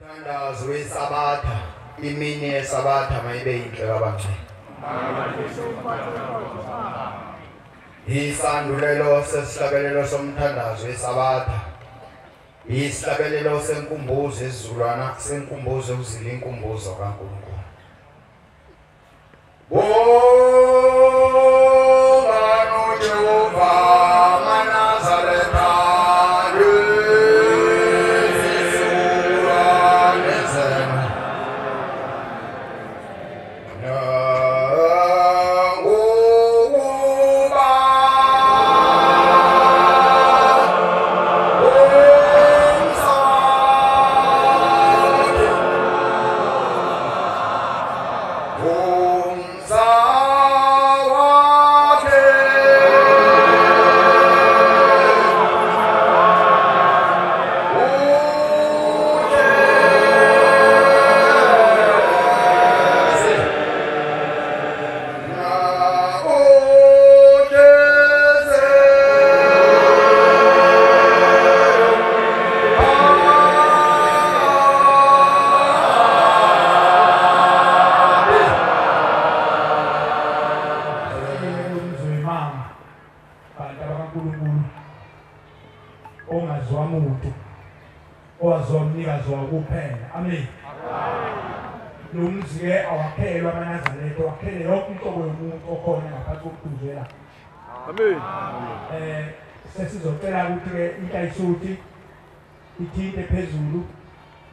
Umthandazo wesabatha imini yesabatha mayibe yinhle kabanzi. Isandulelo sesihlabelelo somthandazo wesabatha. Isihlabelelo senkumbuzo esizulwana senkumbuzo ukuzila inkumbuzo kaNkulunkulu. Sesizocela ukuthi intayisuthi ithinte phezulu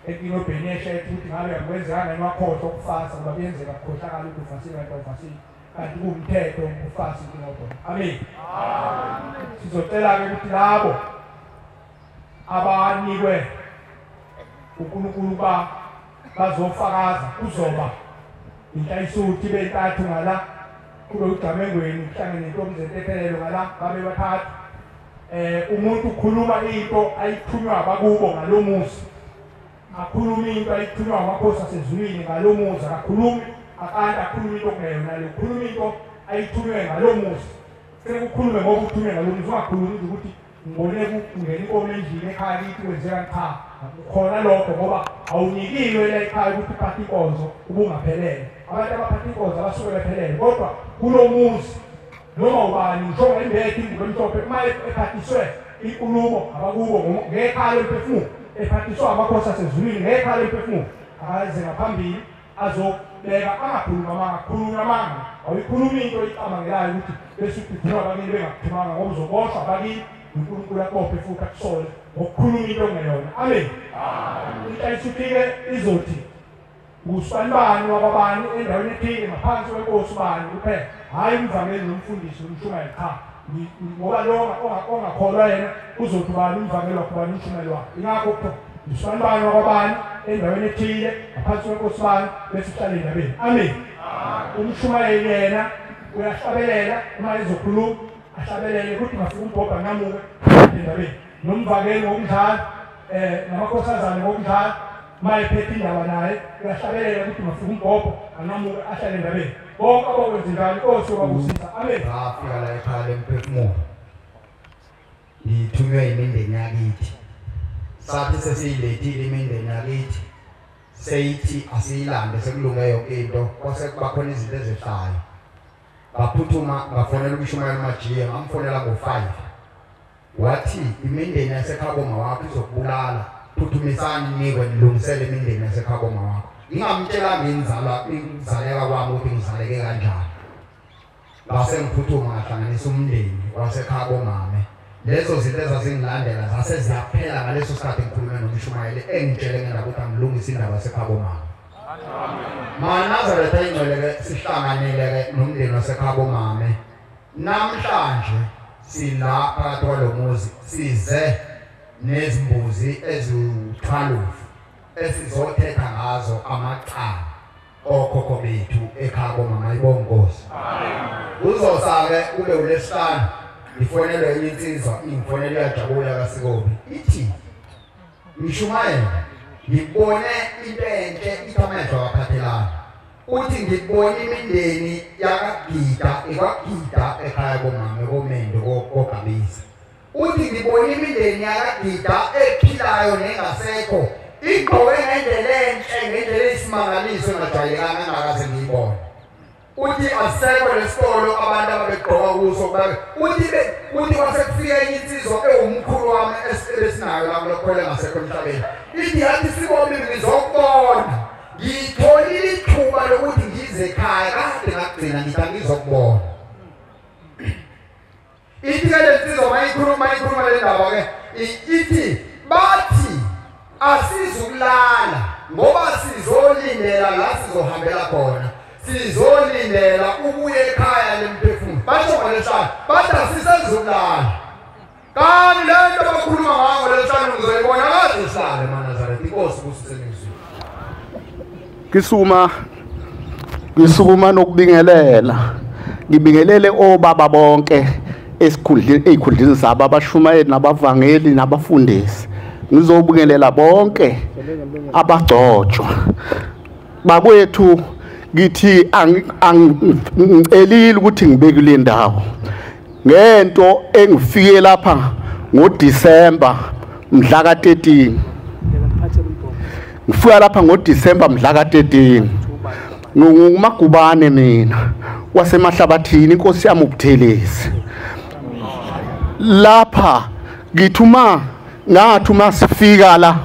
ekinobheni yeshethu ukuthi ngabe yakwenzekana nokhohlo ukufasa ngoba kuyenzeka ukukhohlakala ukuthi ufasile kanti awufasile kanti kuwumthetho ukufasa inkinobho. Amen. Sizocela ke ukuthi labo abanikwe uNkulunkulu bazofakaza kuzoba intayisuthi bentathu ngala kube uGamengweni kuhlangene intombi zentethelelo ngala babe bathathu. Umuntu ukhuluma into ayithunywa abakubo ngalomuzi. Akhuluma into ayithunywa amakhosi asezulwini ngalomuzi. Akakhulumi akanta akhuluma into okungeyona le. Ukhuluma into ayithunywe ngalomuzi. Sekukhulume ngoba uthunywe ngalomuzi ungakhulumi ukuthi ngibone kungena inkomo endlini ekhaya lithi kwenzeka cha. Khona lokho ngoba awunikiwe la ekhaya ukuthi uphathe inkonzo ubungaphelele. Abantu abaphatha inkonzo abasuke bephelele kodwa kulomuzi noma ubani ngisho ngembethe induku emhlophe uma ephathiswe inkulumo abakubo ngekhaya lemphefumulo ephathiswa amakhosi asezulwini ngekhaya lemphefumulo akaze ngaphambili azobeka angakhuluma amanga ayikhuluma into icamangelayo ukuthi bese ukuduma abakini bengakuthumanga ngoba uzoboshwa abakini uNkulunkulu akophe futhi akusole ngokukhuluma into ongeyona. Amen. Intayisuthi-ke izothi ngusibanibani wakabani endaweni ethile ngaphansi kwenkosi bani kuphela hayi umvangeli nomfundisi umshumayeli cha ngoba lo ongakholwa yena uzothi ubani umvangeli wakho ubani umshumayeli wakho. Ingakho ngusibanibani wakabani endaweni ethile ngaphansi kwenkosi bani bese uhlale endabeni. Amen. Umshumayeli yena uyahlabelela uma ezokhuluma ahlabelele ukuthi ngafika umbhobha ngamuke endabeni nomvangeli ngokunjalo namakhosazana ngokunjalo mayephethe indaba naye uyahlabelela ukuthi ngafika umbhobho anamuke ahlale endabeni bonke abakwenza njalo inkosi obabusisa. Amen. Ngafika la ekhaya lemphefumulo ngithunywe imindeni yakithi sathi sesiyilethile imindeni yakithi seyithi asiyilande sekulunge yonke into kwase kuba khona izinto ezehlayo baphuthuma ngafonela uMshumayeli uMajiya ngamfonela ngo5 wathi imindeni yaseKhaboma wakho izokubulala phuthumisani nikwe nilungisele imindeni yaseKhaboma wakho. Ngingamtshela ngizaleka kwami ukuthi ngizaleke kanjani base ngiphuthuma ngahlanganisa umndeni waseKhaboma. Lezo zinto ezazingilandela zase ziyaphela ngaleso sikhathi ngikhuluma noMshumayeli engitshele ngendaba ukuthi angilungise indaba yaseKhaboma. Nazareth ayingcwele sihlanganele nomndeni waseKhaboma. Namhlanje sila phakathi kwalomuzi size nezimbuzi eziwu12 esizothetha ngazo amacala okhokho bethu eKhaboma. Mayibonge Nkosi. Uzosake kube uLesihlanu ifonelwe enye insizwa ingifonela yajabula kaSikobi ithi Mshumayeli ngibone into enhle ithamehlo waphathelana uthi ngibone imindeni yakagida ekwagida ekhaya komama komendo koGabisa uthi ngibone imindeni yakagida ephilayo nengasekho igqoke ngendlela enhle ngendlela eyisimangaliso engajwayelekanga engakaze ngiyibone. Uthi asekho lesikolo abantu ababegqoka kuso uthi kwasekufika enye insizwa ewumkhulu wami esinayo la kulokhwele ngasekho emhlabeni. Ithi yathi sibone ngizokubona. Ngitholile ithuba lokuthi ngize ekhaya kade ngagcina ngithi ngizokubona. Ithi ke lensizwa mayikhuluma le ndaba ke ithi bathi asizukulala ngoba sizolindela la sizohambela khona. Sizolindela ukuya ekhaya lemphefumulo. Basho ngaleshana bathi asisezukulala. Kanti lento abakhuluma ngayo leshana ngizoyibona kaze sihlale eNazaretha. Inkosi kusisemizweni. Ngisukuma nokubingelela. Ngibingelele obaba bonke ezikhundleni zabo abashumayeli nabavangeli nabafundisi. Ngizobingelela bonke abagcotshwa. Bakwethu ngithi angicelile ukuthi ngibeke kule ndawo ngento engifike lapha ngoDisemba mhla ka13. Ngifika lapha ngoDisemba mhla ka13. Ngumagubane mina wasemahlabathini inkosi yami ubuthelezi. Lapha ngithuma ngathi sifika la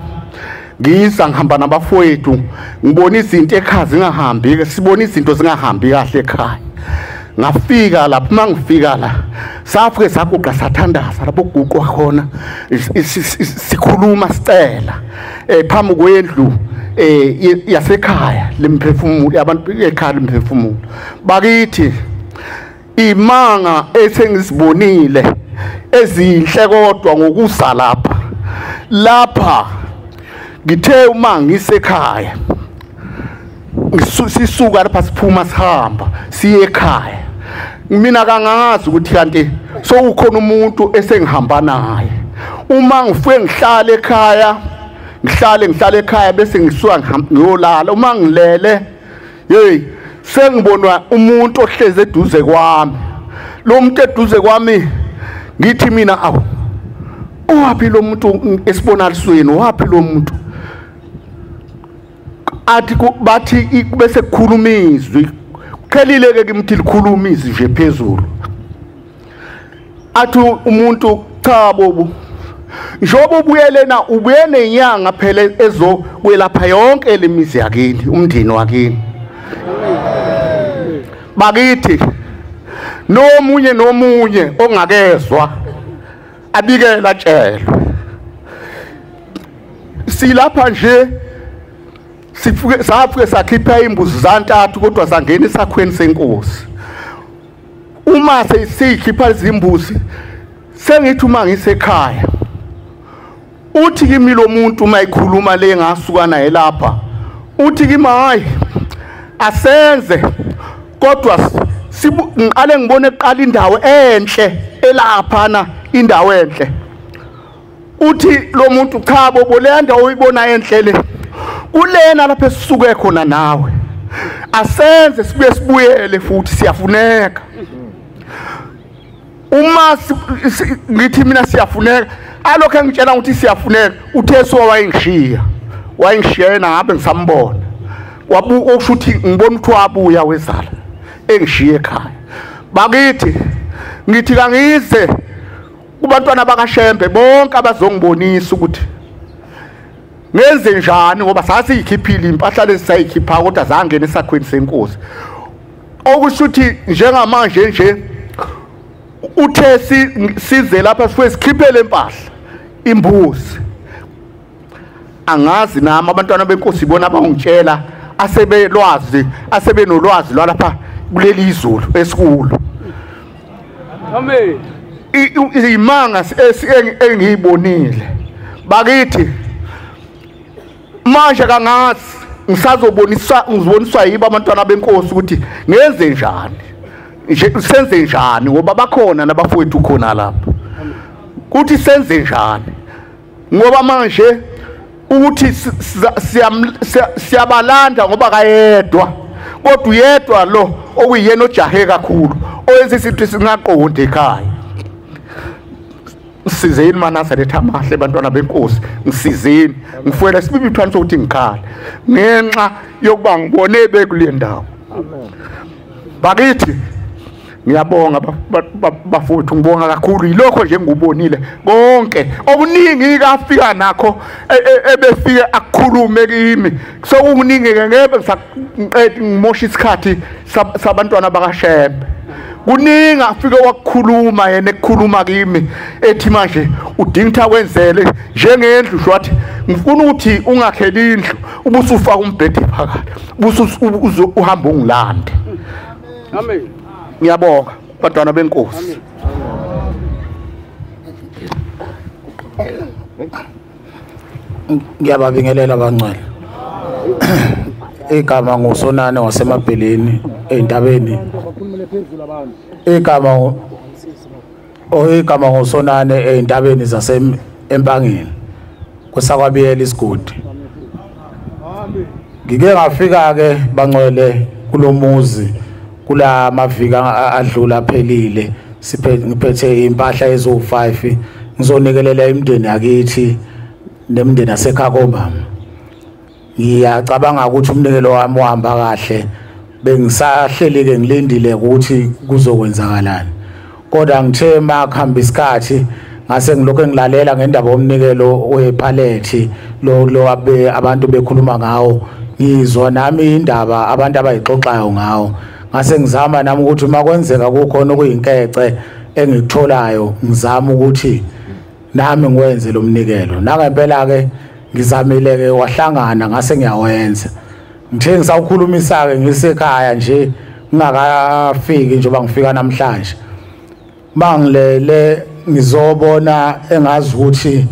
ngiza ngihamba nabafowethu ngibona izinto ekhaya zingahambi ke sibona izinto zingahambi kahle ekhaya. Ngafika lapha mangifika la safike saguqa sathandaza lapho kuguqwa khona sikhuluma sicela phambi kwendlu yasekhaya lemphefumulo abantu ekhaya lemphefumulo. Bakithi imanga esengizibonile ezinhle kodwa ngokuza lapha ngithe uma ngisekhaya sisuka lapha siphuma sihamba siye ekhaya. Mina kangazi ukuthi kanti ukhona umuntu esengihamba naye. Uma ngifike ngihlale ekhaya ngihlale ekhaya bese ngisuka ngiyolala. Uma ngilele sengibonwa umuntu ohleze eduze kwami. Lo muntu eduze kwami ngithi mina awu wapi lo muntu esibonalisweni wapi lo muntu. Athi bathi bese kukhuluma izwi khelile ke ngimthi likhuluma izwi nje phezulu. Athi umuntu cha bobu njobo ubuyelena ubuye nenyanga phela ezokwelapha yonke lemizi yakini umndeni wakini. Bakithi nomunye ongakezwa abikela tshelwe. Silapha nje safike sakhipha imbuzi zantathu kodwa sangena esakhweni senkosi. Uma sesikhipha izimbuzi sengithi uma ngisekhaya uthi kimi lo muntu mayikhuluma le ngasuka naye lapha uthi kimi hayi asenze kodwa ngiqale ngibone eqala indawo enhle elaphana indawo enhle. Uthi lo muntu cha bobo le ndawo uyibona enhle le kulena lapha esisuke khona nawe asenze sibuyele futhi siyafuneka. Uma ngithi mina siyafuneka alokho engitshela ukuthi siyafuneka uthe wayingishiya yena ngabe ngisambona okusho ukuthi ngibona ukuthi wabuya wezala engishiye ekhaya. Bakithi ngithi kangize kubantwana bakaShembe bonke abazongibonisa ukuthi ngenze njani ngoba sasiyikhiphile impahla lesisayikhipha kodwa zangena esakhweni senkosi. Okusho ukuthi njengamanje nje uthe size lapha sifike sikhiphe lempahla imbuzi. Angazi nami abantwana benkosi ibona abangitshela asebenolwazi lwalapha kuleli izulu esikhulu. Amen. Imanga engiyibonile. Bakithi manje kangazi ngiziboniswa yibo abantwana benkosi ukuthi ngenze njani senze njani ngoba bakhona nabafowethu khona lapha. Kuthi senze njani ngoba manje ukuthi siyabalanda ngoba kayedwa kodwa uyedwa lo okuyena ojahe kakhulu oyenza izinto singaqondi ekhaya. ngisizeni Manazaretha amahle bantwana benkosi, ngisizeni. Ngifuyela sibibi ithwani sokuthi ngikhala ngenxa yokuba ngibone bekule ndawo. Bakithi ngiyabonga bafowethu, ngibonga kakhulu yilokho nje ngubonile konke okuningi kafika nakho ebefike akukhulume kimi. Sokuningi ke ngeke ngisaqedi ngimosha isikhathi sabantwana bakaShembe. Kuningi afike wakukhuluma yena ekukhuluma kimi ethi manje udinga ukuthi kwenzele njengendlu shwathi ngifuna ukuthi ungakheli indlu ubusufaka umbhede phakathi uhamba ungilande. Amen. Ngiyabonga bantwana benkosi. Ngiyababingelela abangcwele. Igama nguSonane waseMabheleni ezintabeni. Igama nguSonane ezintabeni zasempangeni kwesakwabiyela isigodi. Ngike ngafika ke bangcwele kulomuzi kula mavika adlula phelile ngiphethe impahla ezo5 ngizonikelela imndeni yakithi nemndeni aseKhakobama. Ngiyacabanga ukuthi umnikelo wami uhamba kahle, bengisahleli ke ngilindile ukuthi kuzokwenzakalani. Kodwa ngithe makuhamba isikhathi ngase ngilokho ngilalela ngendaba yomnikelo wephalethi lo abantu bekhuluma ngawo, ngizwa nami indaba abantu abayixoxayo ngawo. Ngase ngizama nami ukuthi uma kwenzeka kukhona okuyinkece engikutholayo ngizama ukuthi nami ngiwenze lo mnikelo. Nangempela ke ngizamile ke wahlangana ngase ngiyawenza. Ngithe ngisawukhulumisa ke ngisekhaya nje ngingakafiki njengoba ngifika namhlanje. Mangilele ngizobona engazi ukuthi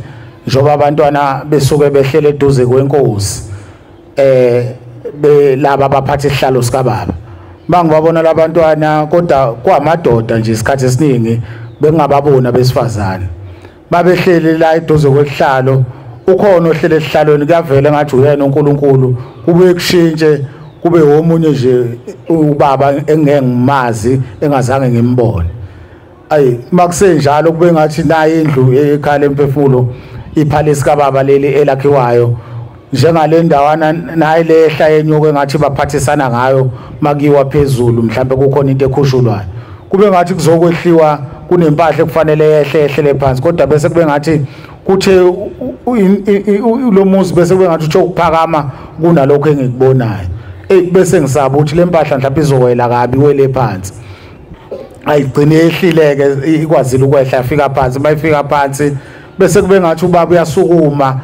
njengoba abantwana besuke behlele eduze kwenkosi belaba abaphatha isihlalo sikaBaba. Mangibabona labantwana kodwa kwamadoda nje isikhathi esiningi bengingababona besifazane babehleli la eduze kwesihlalo. Ukhona ohlele esihlalweni kuyavela ngathi uyena uNkulunkulu, kube kushintshe kube omunye nje ubaba engeke ngimazi engazange ngimbone. Ayi makusenjalo kube ngathi nayi indlu ekhala emphefumulo iphalesi kaBaba leli elakhiwayo njengale ndawana nayi lehla yenyuke ngathi baphathisana ngayo makiwa phezulu mhlambe kukhona into ekhushulwayo. Kube ngathi kuzokwehliwa kunempahla ekufanele yehle phansi, kodwa bese kube ngathi kuthe lo muzi bese kube ngathi uthi ukuphakama kunalokho engikubonayo. Bese ngisaba ukuthi lempahla mhlawumbe izowela kabi wele phansi. Ayigcine ehlileke ikwazile ukwehla afika phansi, bayifika phansi bese kube ngathi ubaba uyasukuma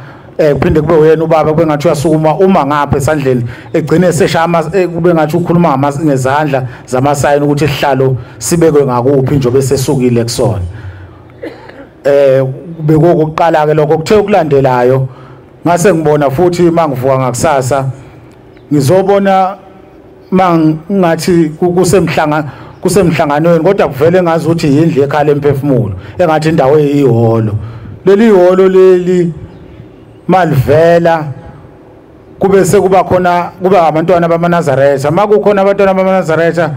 kuphinde kube uyena ubaba kube ngathi uyasukuma uma ngapha esandleni egcine eseshama kube ngathi ukhuluma ngezandla zamasayini ukuthi isihlalo sibekwe ngakuphi nje bese sesukile kusona. Bekuqala ke lokho kuthe ukulandelayo ngase ngibona futhi mangivuka ngakusasa ngizobona mangathi kusemhlanganweni kodwa kuvele ngazi ukuthi yindlu ekhala emphefumulo engathi indawo eyihholo. Leli ihholo leli malivela kube sekuba khona kuba abantwana bamaNazaretha, makukhona abantwana bamaNazaretha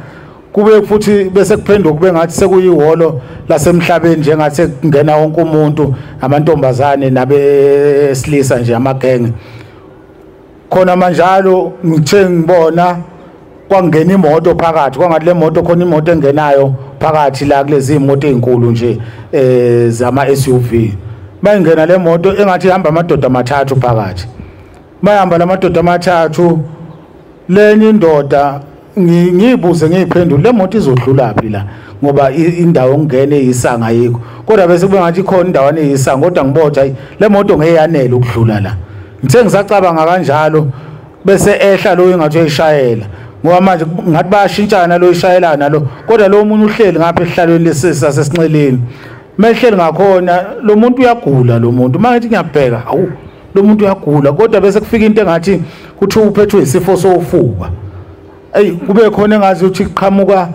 kube futhi bese kuphenduka kube ngathi sekuyihholo lasemhlabeni njengathi kungena wonke umuntu, amantombazane nabesilisa nje amagenge. Khona manjalo ngithe ngibona kwangena imoto phakathi, kwangathi le moto khona imoto engenayo phakathi la kulezi imoto ezinkulu nje zama SUV. Bayingena le moto engathi ihamba amadoda amathathu phakathi. Bayihamba lamadoda amathathu, lenye indoda ngiyibuze ngiyiphendula le moto izodlula phi la ngoba indawo ongene eyisanga yikho. Kodwa bese kube ngathi khona indawo eyisanga kodwa ngibotha le moto ngeyanele ukudlula la. Ngithe ngisacabanga kanjalo bese ehla lo engathi uyishayela ngoba manje ngathi bayashintshana lo ishayelana lo, kodwa lo muntu uhleli ngapha ehlalweni lesisa sesinceleni. Mehleli ngakhona lo muntu uyagula, lo muntu manje ngiyabheka awu lo muntu uyagula, kodwa bese kufika into engathi kuthi uphethwe isifo sofuba. Kube khona engazi ukuthi iqhamuka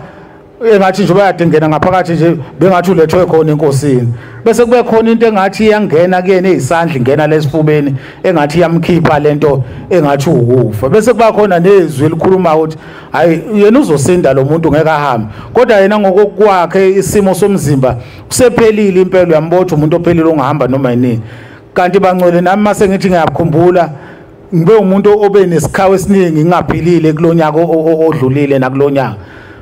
engathi nje bayadingena ngaphakathi nje bengathi ulethwe khona enkosini bese kube khona into engathi iyangena kuyena ezisandla ingena lesifubeni engathi iyamkhipha lento engathi ukufa bese kuba khona nezwi elikhuluma ukuthi hayi yena uzosinda lo muntu ngeke ahambe kodwa yena ngokwakhe isimo somzimba usephelile impela uyambotha umuntu ophelile ongahamba noma yini kanti bangcwele nami mase ngithi ngiyakukhumbula ngibe umuntu obe nesikhawu esiningi ngingaphilile kulonyaka odlulile nakulonyaka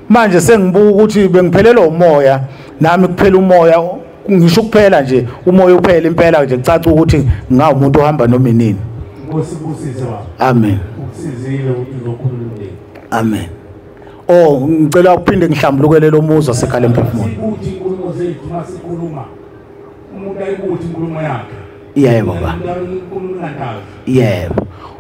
manje sengibuka ukuthi bengiphelelwa umoya nami kuphela umoya ngisho kuphela nje umoya uphela impela nje kucaca ukuthi ngawumuntu ohamba noma inini Ngosibusise baba amen ukusizile ukuthi uzokhuluma amen oh ngicela ukuphinde ngihlambulukele lo muzi wasekhaya emphefumulo ukuthi inkulumo zethu masikhuluma umuntu ayibuthi inkulumo yakhe yebo baba yebo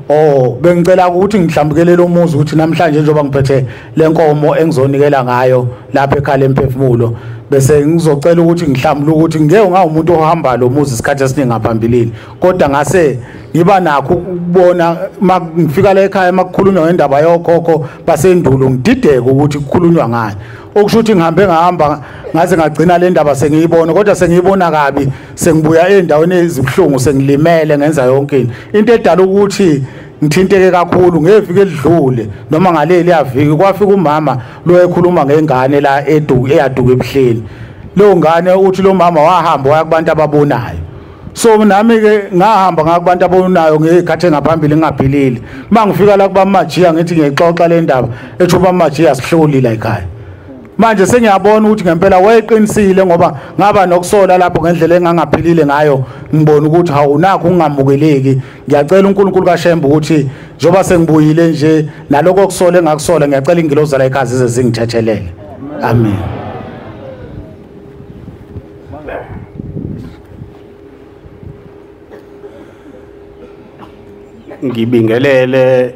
oh bengicela ukuthi ngihlambukele lo muzi ukuthi namhlanje njengoba ngiphethe lenkomo engizonikela ngayo lapha ekhaya emphefumulo bese ngizocela ukuthi ngihlambule ukuthi ngeke ngawumuntu ohamba lo muzi isikhathi esiningi ngaphambilini kodwa ngase ngiba nakho ukubona ngifika la ekhaya makukhulunywa ngendaba yokhokho basendulo ngidideke ukuthi kukhulunywa ngani okusho ukuthi ngihambe ngahamba ngaze ngagcina le ndaba sengiyibona kodwa sengiyibona kabi sengibuya endaweni ezibhlungu sengilimele ngenza yonke into edala ukuthi ngithinteke kakhulu ngeviki edlule noma ngaleli yaviki kwafika umama lo ekhuluma ngengane la eyaduka ebuhleni lo ngane uthi lo mama wahamba waya kubantu ababonayo so nami ke ngahamba ngakubantu abonayo ngekhathi ngaphambili ngingaphilile mangifika la kuba majiya ngithi ngiyixoxa le ndaba ethuba majiya sihloli la ekhaya manje sengiyabona ukuthi ngempela wayeqinisile ngoba ngaba nokusola lapho ngendlela engangaphilile ngayo ngibona ukuthi awunakho ungamukeleki ngiyacela uNkulunkulu kaShembe ukuthi njoba sengibuyile nje naloko okusola engakusola ngiyacela ingilozi la ekhaya zize zingithethelele amen ngibingelele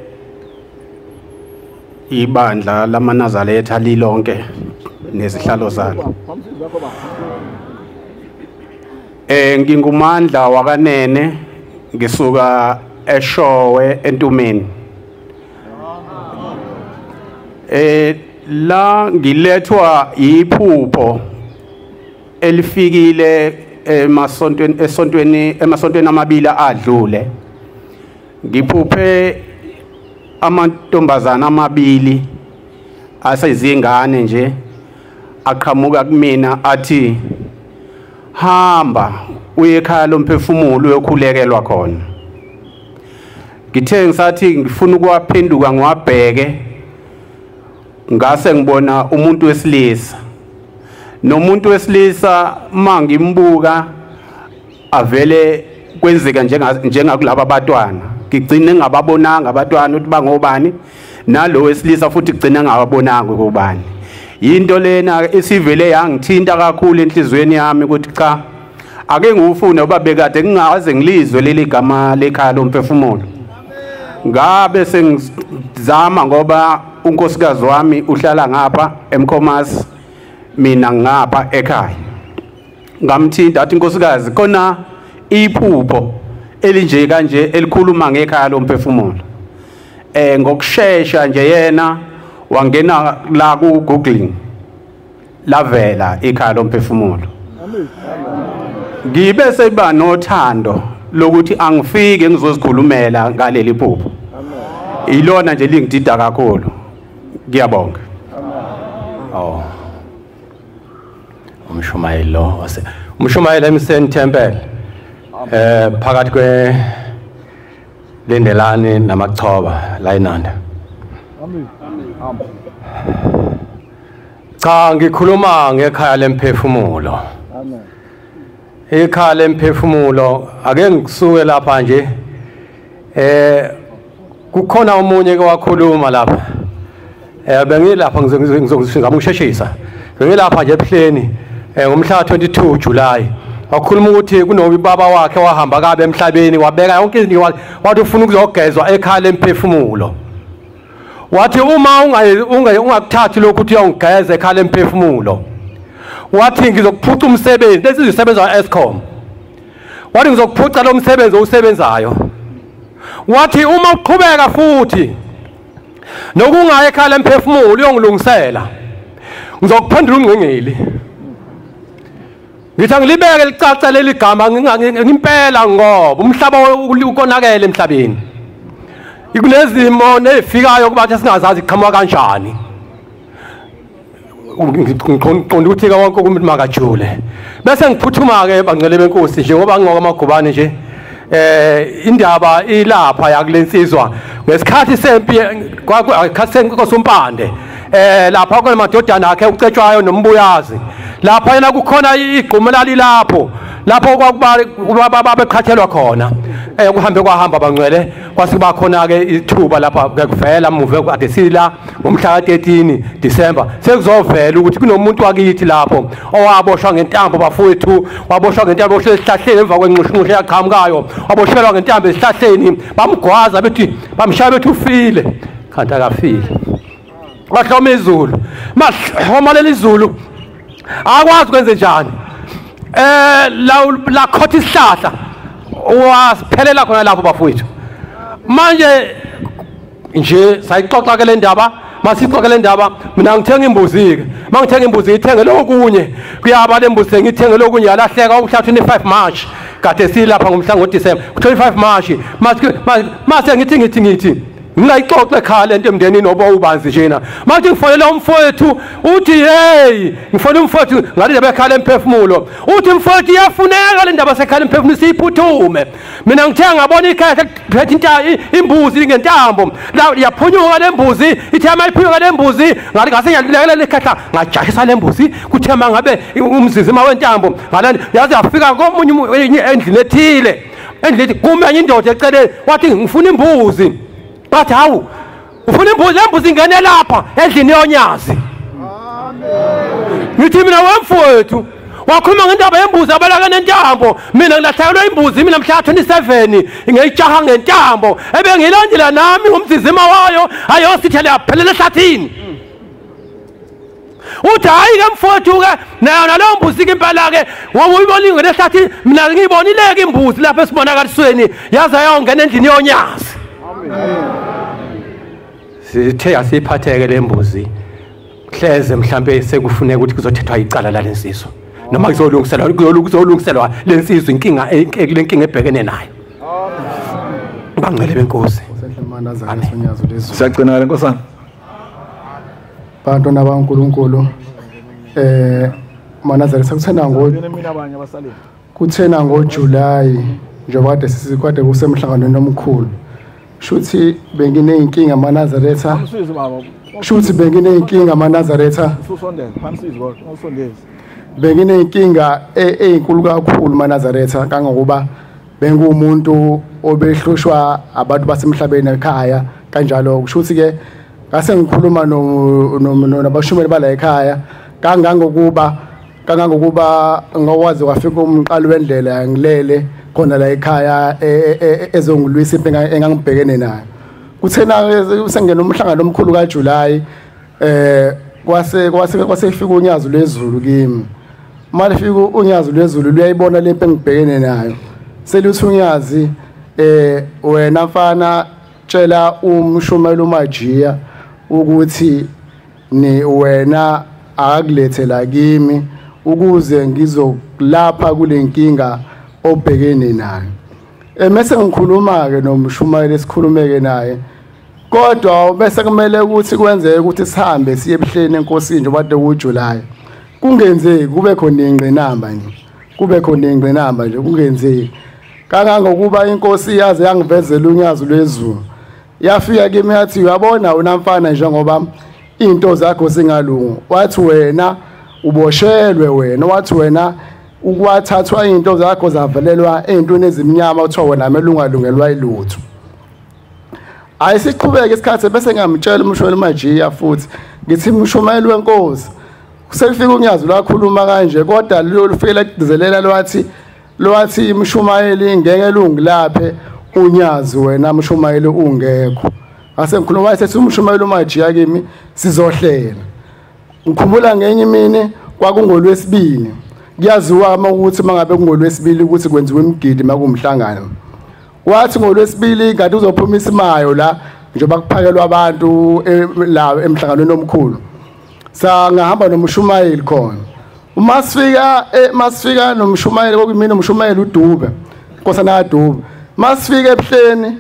ibandla lamaNazaretha lilonke nezihlalo zalo ngingumandla wakanene ngisuka eShowe eNtumeni la ngilethwa iphupho elifikile emasontweni amabili adlule ngiphuphe amantombazana amabili asezingane nje aqhamuka kumina athi hamba uye ekhaya lomphefumulo uyokhulekelwa khona ngithe ngisathi ngifuna ukwaphenduka ngiwabheke ngase ngibona umuntu wesilisa nomuntu wesilisa mangimbuka avele kwenzeka njengakulabo abatwana ngigcine ngababonanga abatwana ukuthi bangobani nalo wesilisa futhi kugcina ngababonanga ukubani into lena esivele yangithinta kakhulu enhlizweni yami ukuthi cha ake ngufune uba bekade ngingaze ngilizwe leli gama lekhaya lomphefumulo ngabe sengizama ngoba unkosikazi wami uhlala ngapha eMkhomasi mina ngapha ekhaya ngamthinta athi inkosikazi khona iphupho elinje kanje elikhuluma ngekhaya lomphefumulo ngokusheshsha nje yena wangena la ku Googling lavela ikhaya lomphefumulo ngibe seba nothando lokuthi angifike ngizozikhulumela ngaleli phupho ilona nje lingidida kakhulu ngiyabonga oh umshumayelo eMsen Temple phakathi kwe lendelane namachoba la eNanda cha ngikhuluma ngekhaya lemphefumulo ekhaya lemphefumulo ake ngisuke lapha nje kukhona umunye ke wakhuluma lapha bengilapha ngizongisheshisa bengilapha nje ebuhleni ngomhla 22 July wakhuluma ukuthi kunobi baba wakhe wahamba kabe emhlabeni wabeka yonke izinto wathi ufuna ukuzogezwa ekhaya lemphefumulo wathi uma ungakuthathi lokhu ukuthi uyongigeza ekhaya lemphefumulo wathi ngizokuphuca umsebenzi lesi izisebenza wa-Eskom wathi ngizokuphuca lo msebenzi owusebenzayo wathi uma uqhubeka futhi nokungaya ekhaya lemphefumulo uyongilungisela ngizokuphendula ungcengeli ngithi angilibeke licaca leli gama ngimpela ngoba umhlaba ukonakele emhlabeni ikunezimo nezifikayo kubathi singazazi iqhamuka kanjani ngiqonda ukuthi wonke umuntu makajule bese ngiphuthuma ke bangcwele benkosi nje ngoba ngingoko amagubane nje indaba ilapha yakulensizwa ngesikhathi sempi kwaSompande lapha kunamadodana akhe ucetshwayo nombuyazi lapha yena kukhona igqumelali lapho kwakuba beqhathelwa khona kuhambe kwahamba bangcwele kwasikuba khona ke ithuba lapha kuvela muve kade sila ngomhla ka13 December sekuzovela ukuthi kunomuntu wakithi lapho owaboshwa ngentambo bafowethu waboshwa ngentambo esihlahleni emva kwenqushinqushe yaqhamukayo waboshelwa ngentambo esihlahleni bamgwaza bethi bamshaya bethi ufile kanti akafile wahloma izulu mahoma lelizulu akwazi kwenze njani la khotha isihlahla wasiphelela khona lapho bafowethu manje nje sayixoxa ke le ndaba masixoxe le ndaba mina ngithenga imbuzi ke mangithenga imbuzi ithenge lokunye kuyaba le mbuzi ngithenge lokunye yalahleka umhla 25 March kade silapha ngomhla ngoDisemba 25 March mase ngithi ngingayixoxe ekhaya lento emndenini oba ubanzi njena manje ngifonela umfowethu uthi hey ngifona umfowethu ngale ndaba ekhala emphefumulo uthi umfowethu iyafuneka le ndaba sekhala emphefumulo siyiphuthume mina ngithe ngabona ikhaya sekuphethe imbuzi ngentambo la yaphunyuka le mbuzi ithi amayiphunyuka le mbuzi ngathi ngase ngiyalekela lekhahla ngajahisa le mbuzi kuthema ngabe umzizima wentambo ngalani yazi yafika komunye endlini ethile endlini kumenye indoda eceleni wathi ngifuna imbuzi bathi hawu ufuna imbuzi lembuzi ingene lapha endlini yonyazi amen ngithi mina wemfowethu wakhuluma ngendaba yembuzi abalaka nentambo mina ngilahlakelwe imbuzi mina mhla 27 ngiyijaha ngentambo ebengilandela nami ngomzizima wayo ayosithele yaphelela ehlathini uthi hayi ke mfowethu ke nayo leyo mbuzi ke impela ke uyibona ingene ehlathini mina ngiyibonile ke imbuzi lapha esibonakalisweni yaza yongena endlini yonyazi sithe yasiphatheke le mbuzi hleze mhlambe sekufuneka ukuthi kuzothethwa icala lalensizwa noma kuzolungiselwa lensizwa inkinga lenkinga ebhekene nayo bangcwele benkosi siyagcina le nkosana bantwana baNkulunkulu Manazareth kuthena ngoJuly njengoba kade sikwade kusemhlanganweni omkhulu shuthi bengineyinkinga Manazaretha shuthi bengineyinkinga Manazaretha bengineyinkinga ezinkulu kakhulu Manazaretha kangokuba bengumuntu obehlushwa abantu basemhlabeni ekhaya kanjalo kushuthi ke ngase ngikhuluma nabashumeli bala ekhaya kangangokuba ngokwazi kwafika umqalo wendlela ngilele khona la ekhaya ezongilwisa impela engangibhekene nayo kuthena sengena umhlangano omkhulu kaJuly kwase fika unyazo lwezulu kimi manje fika unyazo lwezulu luyayibona lempe engibhekene nayo selithi unyazi wena mfana tshela umshumeli uMajiya ukuthi ni wena akakulethela kimi ukuze ngizokulapha kule nkinga obhekene nayo mase ngikhuluma ke nomshumayeli esikhulumeke naye kodwa bese kumele ukuthi kwenzeke ukuthi sihambe siye ebuhleni enkosini njengoba kade kuJuly kungenzeki kube khona ingqinamba nje kungenzeki kangangokuba inkosi yaze yangivezela unyazo lwezulu yafika kimi yathi uyabona wena mfana njengoba into zakho zingalungu wathi wena uboshelwe wena wathi wena ukwathathwa into zakho zavelelwa ezintweni ezimnyama uthiwa wena amelungalungelwa ilutho ayisiqhubeke isikhathi bese ngamtshela umshumeli uMajiya futhi ngithi umshumeli wenkosi selifika unyazo lakhuluma kanje kodwa lifike ladizelela lwathi imshumayeli ngeke lungilaphe unyazi wena mshumayeli ungekho ase ngikhuluma wayethi umshumayeli uMajiya kimi sizohlela ngikhumbula ngenye imini kwakungolwesibili kuyaziwa ukuthi mangabe kungolwesibili ukuthi kwenziwe imgidi makumhlangano wathi ngolwesibili kade uzophuma isimayo la njengoba kuphakelwa abantu la emhlanganweni omkhulu sangahamba nomshumayeli khona masifika nomshumayeli kokuyimina umshumayeli uDube Nkosana kaDube masifika ebuhleni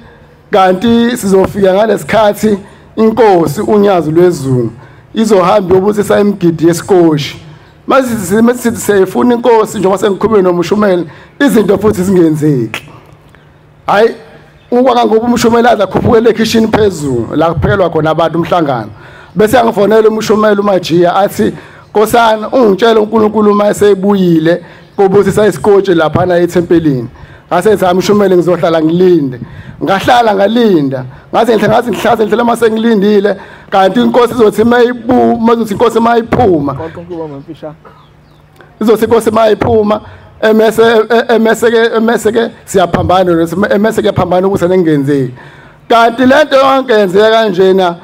kanti sizofika ngalesikhathi inkosi unyazo lwezulu izohamba yobusisa imgidi yeSikoshi masithi seyifuna inkosi njengoba sengikhuluma nomshumeli izinto futhi zingenzeki hayi ukwa ngoba umshumeli aza khuphukela ekitchen phezulu la kuphekelwa khona abantu umhlangano bese angifonela umshumeli uMajiya athi Nkosana ungitshela uNkulunkulu uma esebuyile kobusisa iSikoshi lapha na ethempelini ngasethi umshumeli ngizohlala ngilinde ngahlala ngalinda ngathi ngihlaze indlela mase ngilindile kanti inkosi izothi mayizothi inkosi mayiphuma izothi inkosi mayiphuma emese siyaphambana emese kuyaphambana ukuthi nengenzeki kanti lento yonke yenzeka kanjena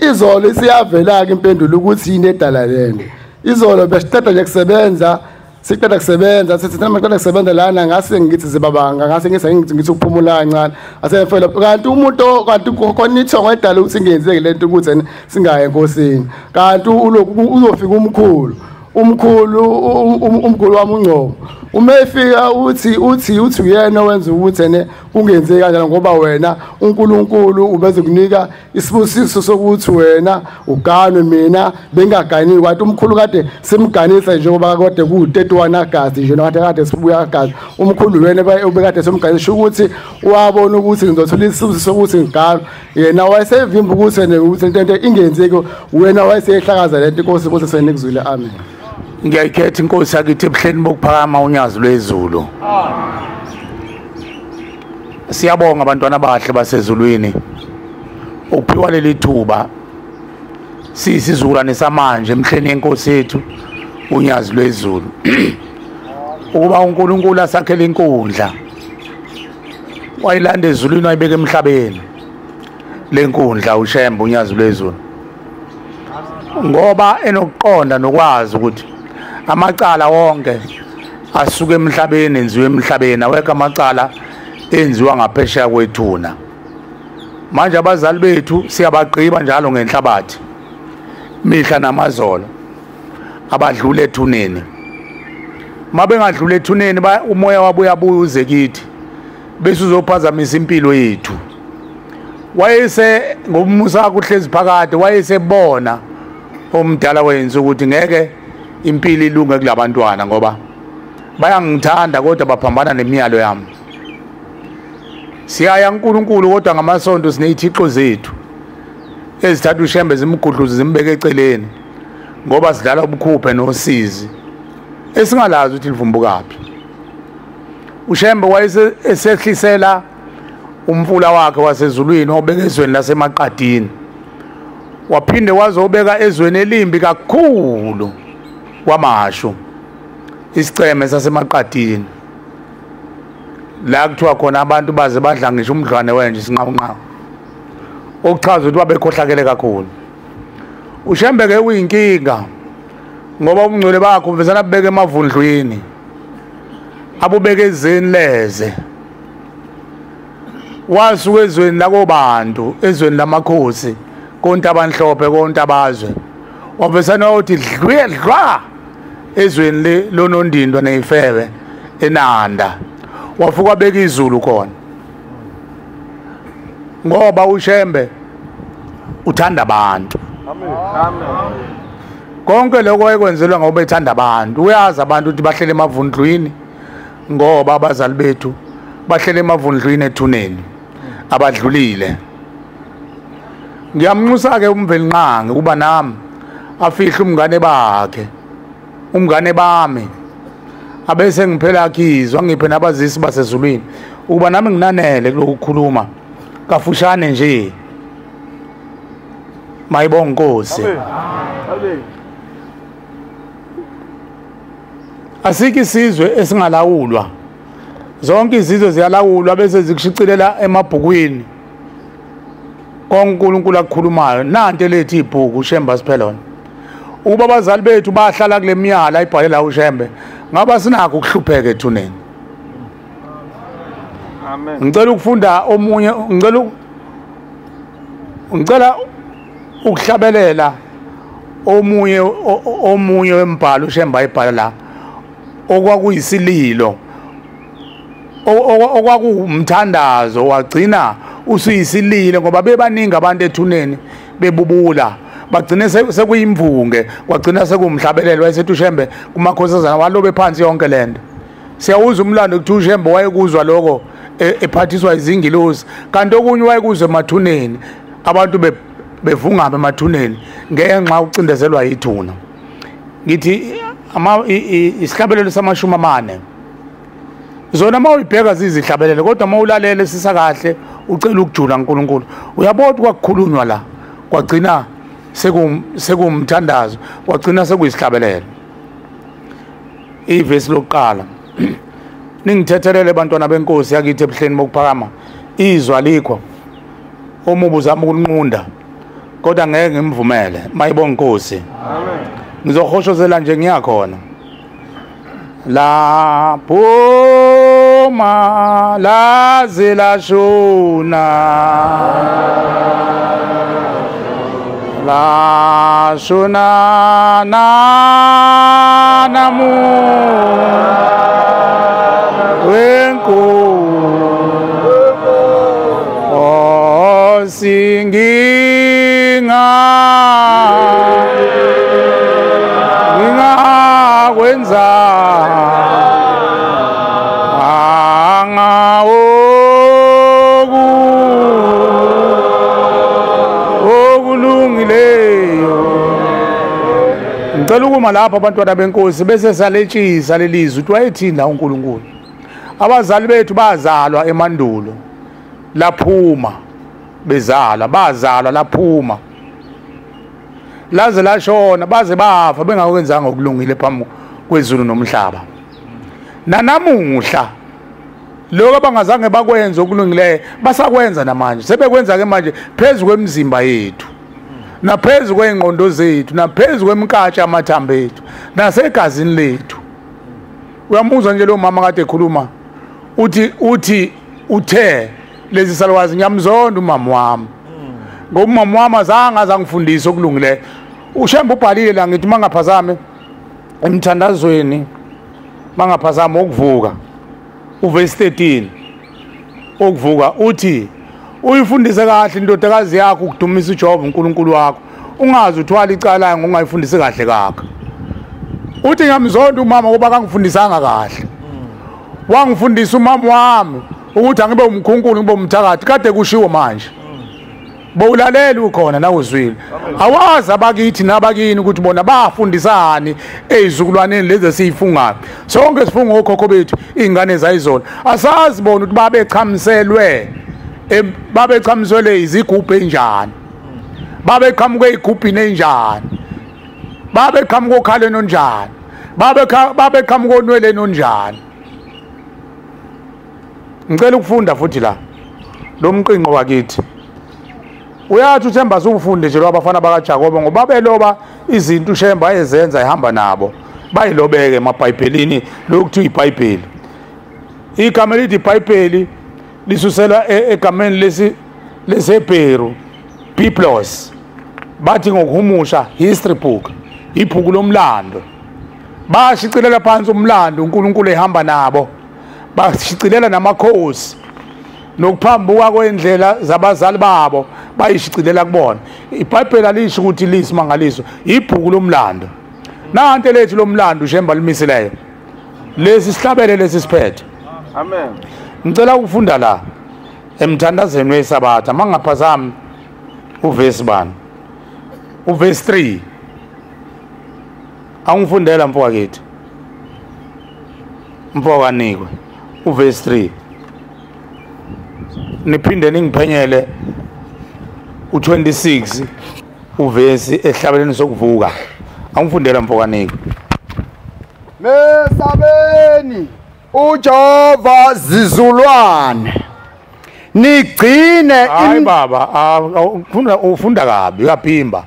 izolo siyavela ke impendulo ukuthi yini edala lento izolo besiqeda nje kusebenza siqeda kusebenza sithi nami ngiqeda kusebenza lana ngase ngithi zibabanga ngase ngithi ukuphumula kancane asefela kanti umuntu kanti khona ithongo edala ukuthi ngenzeke lento ukuthi singaye enkosini kanti uzofika umkhulu wami uNgcobo umefika uthi uyena wenza ukuthi kungenzeki kanjalo ngoba wena uNkulunkulu ubeze kunika isibusiso sokuthi wena uganwe mina bengaganiwi kanti umkhulu kade simganisa njengoba kade ku31 Agasti nje kade sibuya Agasti umkhulu wena ubekade somganisha ukuthi wabona ukuthi ngizothola isibusiso sokuthi ngiganwe yena wayesevimba ukuthi into ingenzeki wena wayesehlakaza lento inkosi ukuthi senekuzwile amen. Ngiyayikhetha inkosi yakithi ebuhleni bokuphakama unyazo lwezulu. Siyabonga abantwana abahle basezulwini ukuphiwa leli thuba siyisizukulwane samanje emhleni yenkosi yethu unyazo lwezulu ukuba uNkulunkulu asakhele inkundla wayilanda ezulwini wayibeka emhlabeni lenkundla uShembe unyazo lwezulu ngoba enokuqonda nokwazi ukuthi amacala wonke asuke emhlabeni enziwe emhlabeni awekho amacala enziwa ngaphesheya kwethuna manje abazali bethu siyabagqiba njalo ngenhlabathi mihla namazolo abadlula ethuneni mabengadlula ethuneni umoya wabo uyabuze kithi bese uzophazamisa impilo yethu wayese ngommusa wakhe uhlezi phakade wayesebona omdala wenza ukuthi ngeke impilo ilunge kulabantwana ngoba bayangithanda kodwa baphambana nemiyalo yami siyaya uNkulunkulu kodwa ngamasonto sinezithixo zethu ezithatha uShembe zimgudluze zimbeke eceleni ngoba sidlala ubukhuphe nosizi esingalazi ukuthi livumbukaphi uShembe wayesehlisela umfula wakhe wasezulwini obeka ezweni lasemaqadini waphinde wazobeka ezweni elimbi kakhulu kwamashu isiceme sasemaqadini la kuthiwa khona abantu baze badla ngisho umdlwane wenje sinqawunqawo okuchaza ukuthi babekhohlakele kakhulu uShembe ke uyinkinga ngoba ubungcwele bakho mvezana bubeke emavundlwini abubeke ezweni leze wasuka ezweni lakobantu ezweni lamakhosi konke abanhlophe konke abazwe wavesana uthi dlwa ezweni lonondindwa neyifebe eNanda wafuka beka izulu khona ngoba uShembe uthanda abantu amen konke lokho ekwenzelwa ngoba ethanda abantu uyazi abantu ukuthi bahlele emavundlwini ngoba abazali bethu bahlele emavundlwini ethuneni abadlulile ngiyamnxusa ke umvelinqange kuba nami afihle umngane bami abese ngiphela akizwa ngiphe nabazisi basezulwini ukuba nami nginanele kulokukhuluma kafushane nje mayibonga inkosi amen asike isizwe esingalawulwa zonke izizwe ziyalawulwa bese zikushicilela emabhukwini koNkulunkulu akukhulumayo nanto lethi ibhuku uShembe Siphelona ukuba abazali bethu bahlala kule miyala ayibhalela uShembe ngaba sinakho ukuhlupheka ethuneni amen ngicela ukufunda omunye ngicela ukuhlabelela omunye wembhalo uShemba ibhala la okwakuyisililo okwakumthandazo wagcina usuyisilile ngoba bebaningi abantu ethuneni bebubula bagcine sekuyimvunge kwagcina sekumhlabelelo wayesethi uShembe kumakhosazana walobe phansi yonke lento siyawuza umlando ukuthi uShembe wayekuzwa lokho ephathiswa izingilosi kanti okunye wayekuzwe emathuneni abantu bevungama emathuneni ngenxa ucindezelwa yithuna ngithi isihlabelelo samashumi amane zona mawuyibheka zizihlabelelo kodwa mawulalele sisakahle ucela ukujula uNkulunkulu uyabona kwakukhulunywa la kwagcina sekumthandazo kwagcina sekuyisihlabelelo ivesi lokuqala ningithethelele bantwana benkosi yakithi ebuhleni bokuphakama izwa likho umubu zami ukunqunda kodwa ngeke ngimvumele mayibonga inkosi amen ngizohoshozela nje ngiyakhona lapho laze lashona namu wenko singinga ngingakwenza ngicela ukuma lapha abantwana benkosi bese saletshisa lelizwi ukuthi wayethini la uNkulunkulu abazali bethu bazalwa emandulo laphuma bezalwa bazalwa laphuma laze lashona baze bafa bengakwenzanga okulungile phambi kwezulu nomhlaba nanamuhla lokho abangazange bakwenza okulungileyo basakwenza namanje sebekwenza ke manje phezulu kwemizimba yethu naphezulu kwengqondo zethu naphezulu kwemikatsha amathambo ethu nasegazini lethu uyamuzwa nje lo mama kade ekhuluma uthe lezi salwazi ngiyamzonda umama wami ngoba umama wami azangifundisa okulungileyo uShembe ubhalile la ngithi mangaphazame emthandazweni mangaphazama ukuvuka uverse 13 ukuvuka uthi uyifundise kahle indodakazi yakho ukudumisa uJehova uNkulunkulu wakho ungazi uthwala icala ngongayifundisi kahle kakho uthi ngiyamzonda umama ngoba kangifundisanga kahle wangifundisa umama wami ukuthi angibe umkhunkulu ngibe umthakathi kade kushiwo manje bowulalela ukhona na uzwile awazi abakithi nabakini ukuthi bona bafundisani ezizukulwaneni lezi esiyifungayo sonke sifunga okhokho bethu ingane zayizona asazi bona ukuthi babechamiselwe izigubhu enjani babeqhamuke igubhini enjani babeqhamuke okhaleni onjani babeqhamuke onweleni onjani ngicela ukufunda futhi la lo mqinqo wakithi uyathi uThemba ufunde nje lwabafana bakaJakobe ngoba beloba izinto uShemba ezenza ehamba nabo bayilobeke emabhayibhelini lokuthiwa iBhayibheli igama elithi iBhayibheli lisusela egameni leseBheru Biblos bathi ngokuhumusha history book ibhuku lomlando bashicilela phansi umlando uNkulunkulu ehamba nabo bashicilela namakhosi nokuphambuka kwendlela zabazali babo bayishicilela kubona iBhayibheli alisho ukuthi lisimangaliso ibhuku lomlando nanti lethu lomlando uShemba limisileyo lesi sihlabele lesi siphethe amen ngicela ukufunda la emthandazweni wesabatha mangaphazami uverse bani uverse 3 angifundela mfowethu mfokanikwe uverse 3 niphinde ningiphenyele u26 uverse ehlabeleni sokuvuka angifundela mfokanikwe mesabeni uJehova zizulwane nigcine hayi baba ufunda kabi uyaphimba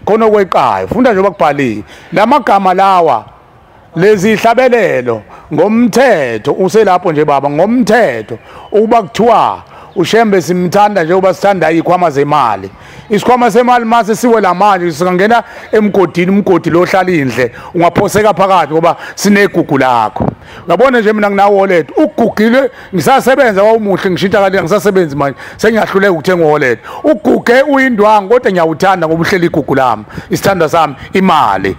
khona okweqhayo funda nje bakubhalile lamagama lawa lezi hlabelelo ngomthetho uselapho nje baba ngomthetho ukuba kuthiwa uShembe simthanda nje uba sithanda ikhwama zemali isikhwama semali mase siwe la manje singangena emgodini umgodi lo hlala indle ungaphoseka phakathi ngoba sinegugu lakho uyabona nje mina ngina wallet ugugile ngisasebenza wawumuhle ngishintsha kanti ngisasebenzi manje sengiyahluleka ukuthenga wallet uguge uyindwangu kodwa ngiyawuthanda ngoba uhleli igugu lami isithanda sami imali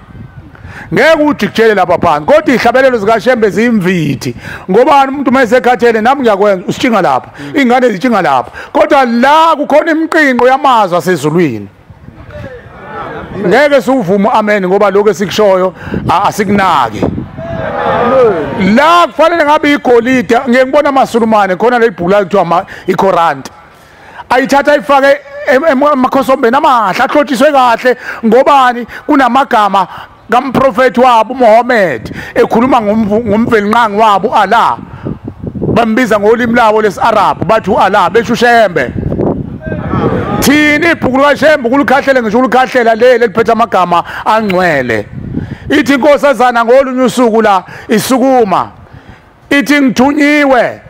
ngeke ujikjele lapha phansi kodwa ihlabelelo zikaShembe zimvithi ngobani umuntu mayesekhathele nami ngiyakwenza usitshinga lapha ingane zitshinga lapha kodwa la kukhona imiqinqo yamazwi asezulwini ngeke siwuvuma amen ngoba lokho esikushoyo asikunaki la kufanele ngabe igolide ngeke ngibona amasulumane khona lebhula kuthiwa iKoran ayithatha ifake emakhosombeni amahle ahlotshiswe kahle ngobani kunamagama kamprofeti wabo uMuhammad ekhuluma ngomvelinqangi wabo Allah bambiza ngolimi labo lesi-Arab bathi uAllah besho uShembe thina ibhuku likaShembe kulukhahlele ngisho ulukhahlela leli liphethe amagama angcwele ithi inkosazana ngolunye usuku la isukuma ithi ngithunyiwe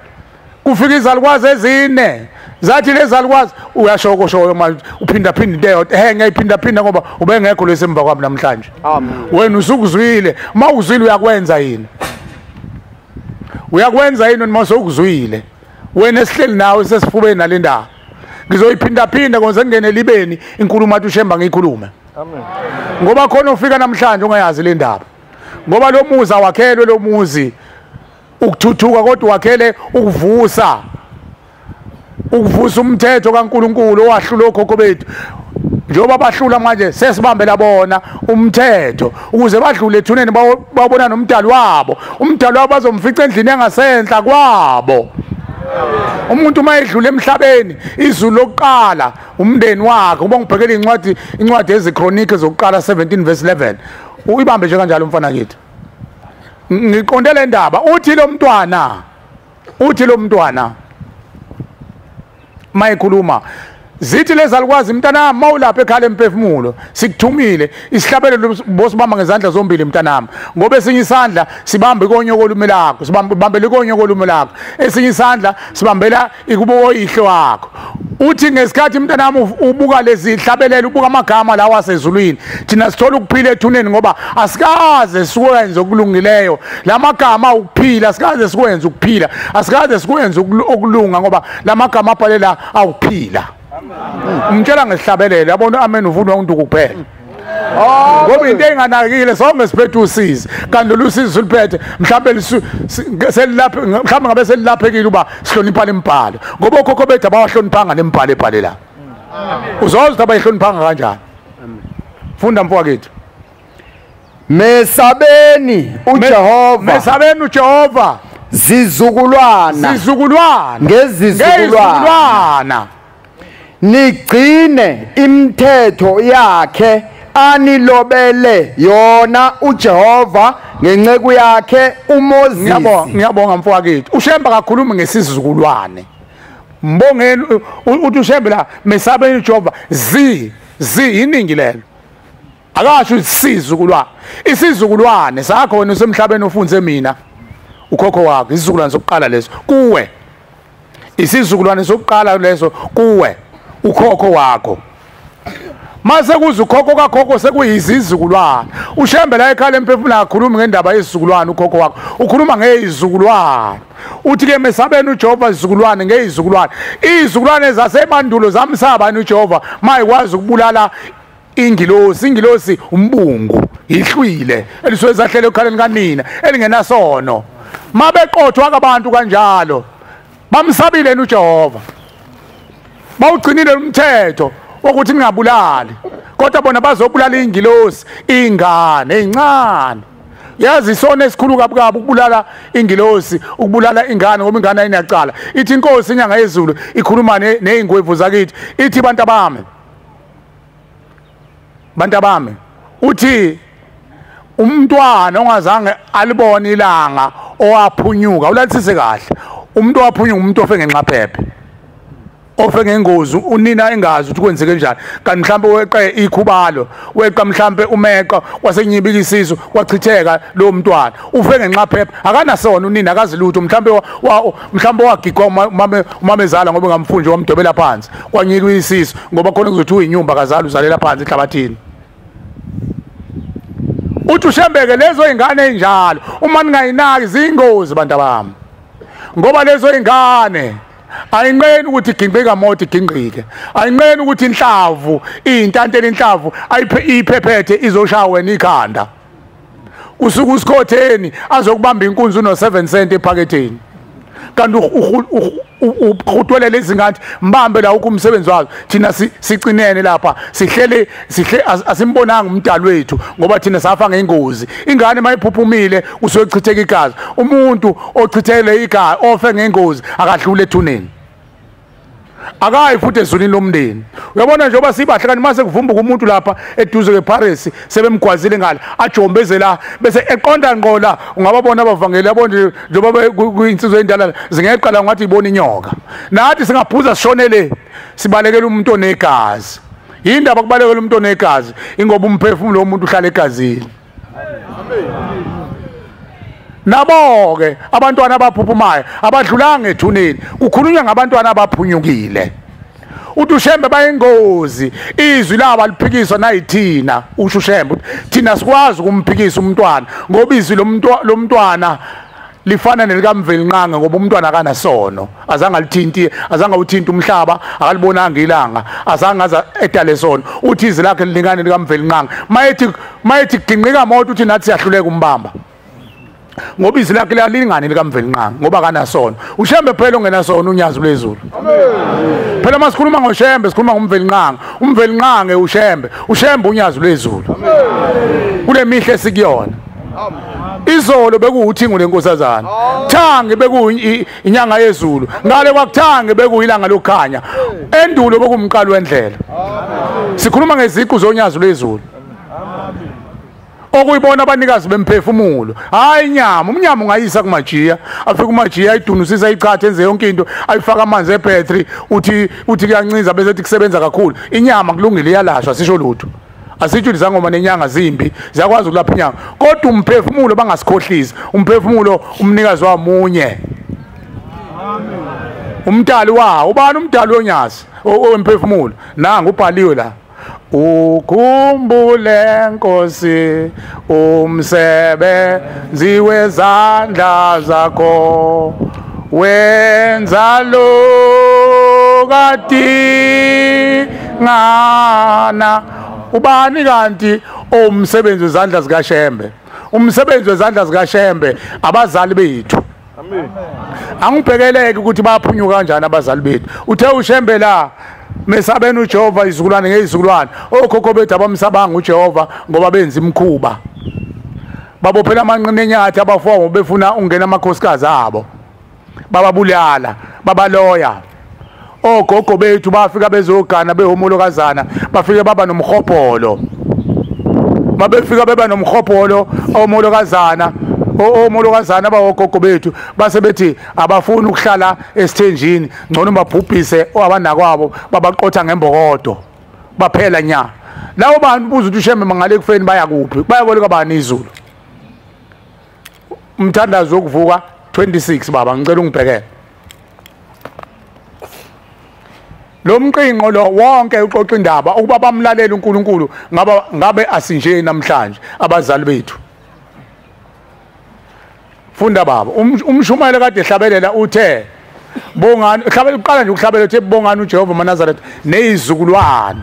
kufika izalukwazi ezine zathi lezalukwazi uyashokoshoyo manje uphinda into eyodwa ngiyayiphinda ngoba ubengekho lesemva kwami namhlanje amen wena usukuzwile mawuzwile uyakwenza yini noma sokuzwile wena esihleli nawe sesifubeni nalendaba ngizoyiphinda ngoze ngene libeni inkulumo athi uShembe ngiyikhulume amen ngoba khona ufika namhlanje ungayazi le ndaba ngoba lo muzi awakhelwe lo muzi ukuthuthuka kodwa wakhele ukuvusa umthetho kaNkuluNkulu owahlula okhokho bethu njengoba bahlula manje sesibambela bona umthetho ukuze badlule ethuneni babona nomdali wabo bazomfica endlini engasenhla kwabo umuntu mayedlula emhlabeni izulu lokuqala umndeni wakhe uba ngibhekela incwadi ezikronike zokuqala 17 verse 11 uyibambe nje kanjalo umfana kithi ngiqonde le ndaba uthi lo mntwana mayikhuluma zithi lezalukwazi mntanami mawulapha ekhala emphefumulo sikuthumile isihlabelelo bosibamba ngezandla zombili mntanami ngoba esinye isandla sibambe ikonyoko olume lakho sibambele ikonyoko olume lakho esinye isandla sibambela ikubo ihlo wakho uthi ngesikhathi mntanami ubuka lezi hlabelelo ubuka amagama lawa asezulwini thina sithola ukuphila ethuneni ngoba asikaze sikwenze okulungileyo lamagama ukuphila asikaze sikwenze ukuphila asikaze sikwenze okulunga ngoba lamagama abhalela awuphila umtshela ngesihlabelelo yabona amen uvunwa unduku kuphela ngoba into enganakile sonke siphethe usizi kanti lo usizi uliphethe mhlawumbe selilapha mhlawumbe ngabe selilaphekile uba sihlonipha lempalo ngoba okhokho bethu abawahloniphanga lempalo ebhale la uzoza ukuthi abayihloniphanga kanjani funda mfowethu mesabeni uJehova zizukulwana ngezizukulwana nigcine imithetho yakhe anilobele yona uJehova ngenceku yakhe uMoses. Ngiyabonga mfowethu uShembe akakhulumi ngesizukulwane mbongeni uthi uShembe la mesabeni uJehova iningi lelo akasho isizukulwane sakho wena usemhlabeni ufunze mina ukhokho wakho isizukulwane sokuqala leso kuwe isizukulwane sokuqala leso kuwe ukhokho wakho mase kuze ukhokho kakhokho sekuyizizukulwane uShembe la ekhala emphefumulo akakhulumi ngendaba yezizukulwane ukhokho wakho ukhuluma ngezizukulwane uthi ke mesabeni uJehova izizukulwane ngezizukulwane izizukulwane zasemandulo zamsabani uJehova mayikwazi ukubulala ingilosi umbungu ihlwile elisuke zahlele ekhaleni kanina elingenasono mabeqothwa abantu kanjalo bamsabile uJehova bawugcinile umthetho ukuthi ningabulali kodwa bona bazobulala ingilosi ingane ezincane yazi isona esikhulu kabi ukubulala ingilosi ukubulala ingane ngoba ingane ayinacala ithi inkosi inyanga yezulu ikhuluma nezingwevu zakithi ithi bantu abami uthi umntwana ongazange alibone ilanga owaphunyuka ulalisise kahle umuntu owaphunyuka umuntu ofe ngenxaphephe ofe ngengozi unina engazi ukuthi kwenzeke njani kanti mhlambe weqe ikhubalo weqa mhlambe umeqa kwasenyibika isisu kwachitheka lo mntwana ufe ngenxaphepha akanasona unina akazi lutho mhlambe wagigwa umamezala ngoba ngamfunje wamdobela phansi kwanyika isisu ngoba khona kuzothi uyinyumba kazali uzalela phansi ehlabathini. Uthi uShembeke lezo ingane enjalo uma ningayinaki zingozi bantu bami ngoba lezo ingane ayinqeni ukuthi iginqika moti iginqike ayinqeni ukuthi inhlavu intantela inhlavu iphephethe izoshaya wena ikhanda usuku usikhotheni azokubamba inkunzi no7 cent ephaketheni kanti ukhutwele lezi ngathi mbambe la ukumsebenzi wakhe thina sicinene lapha sihle asimbonanga umdali wethu ngoba thina safa ngengozi ingane mayiphuphumile usochitheka igazi umuntu ochithele igazi ofe ngengozi akadlule ethuneni akayi futhi ezulini lomndeni. Uyabona njengoba sibahle kanti mase kuvumbuka umuntu lapha eduze kweParis sebemgwazile ngala ajombeze la bese eqonda ngqola ungababona abavangeli yabona njengoba kuyinsizwe endala zingeqala ngathi ibona inyoka nathi singaphuza sishonele sibalekela umuntu onegazi indaba kubalekela umuntu onegazi ingoba umphefumulo womuntu uhlala egazini. Nabo ke abantwana abaphuphumayo abadlulanga ethuneni kukhulunywa ngabantwana abaphunyukile. Uthi uShembe bayingozi izwi laba liphikiswa nayithina usho uShembe thina sikwazi ukumphikisa umntwana ngoba izwi lomntwana lifana nelikaMvelinqanga ngoba umntwana akanasono azange alithinti azange uthinta umhlaba akalibonanga ilanga azange aza edale sono uthi izwi lakhe lilingane likaMvelinqanga mayethi ginqika moto uthi nathi siyahluleka umbamba ngoba izwi lakhe liyalingane likaMvelinqanga ngoba akanasono. uShembe phela ongenasono unyazi lwezulu. Amen. Phela masikhuluma ngoShembe sikhuluma ngomvelinqanga umvelinqanga uShembe unyazi lwezulu. Amen. Kule mihle sikuyona. Amen. Izolo bekuwuthingo lenkosazana thange bekuyinyanga yezulu ngale kwakuthange bekuyilanga lokukhanya endulo bekumqalo wendlela. Amen. Sikhuluma ngeziqu zonyazi lwezulu. Okuyibona abanikazi bemphefumulo hayi inyama umnyama ungayisa kumajiya afika umajiya idunusisa ichatha enze yonke into ayifaka amanzi ebattery uthi kuyancinza bese ethi kusebenza kakhulu inyama kulungile iyalashwa sisho lutho asithi izangoma nenyanga zimbi ziyakwazi ukulapha inyanga kodwa umphefumulo bangasikhohlisi umphefumulo umnikazi wamunye. Amen. Umdali wawo ubani umdali wonyazi owemphefumulo nanga ubhaliwe la ukhumbule Nkosi umsebenzi wezandla zakho wenza lo kadingana. Ubani kanti umsebenzi wezandla zikaShembe? Umsebenzi wezandla zikaShembe abazali bethu. Amen. Angibhekeleke ukuthi baphunyuka kanjani abazali bethu. Uthe uShembe la mesabeni uJehova izizukulwane ngezizukulwane okhokho bethu abamsabanga uJehova ngoba benza imkhuba babophela amanqine enyathi abafowabo befuna ungena amakhosikazi abo bababulala babaloya. Ogogo bethu bafika bezogana behomolokazana bafike baba nomkhopolo babefika beba nomkhopolo omolokazana omolokazana bawogogo bethu base bethi abafuni ukuhlala esithenjini ngcono babhubhise abanakwabo babaqotha ngembokodo baphela nya. Lawo bantu buza ukuthi uShembe mangale kufeni baya kuphi bayaboleka bani izulu. Umthandazo wokuvuka 26 baba ngicela ungibhekele lo mqinqo lo wonke uxoxa indaba ukuba bamlalela uNkulunkulu ngabe asinje namhlanje abazali bethu. Funda baba umshumayelo kade ehlabelela uthe bongani hlabelela uqala nje ukuhlabelela uthe bongani uJehova maNazaretha neyizukulwane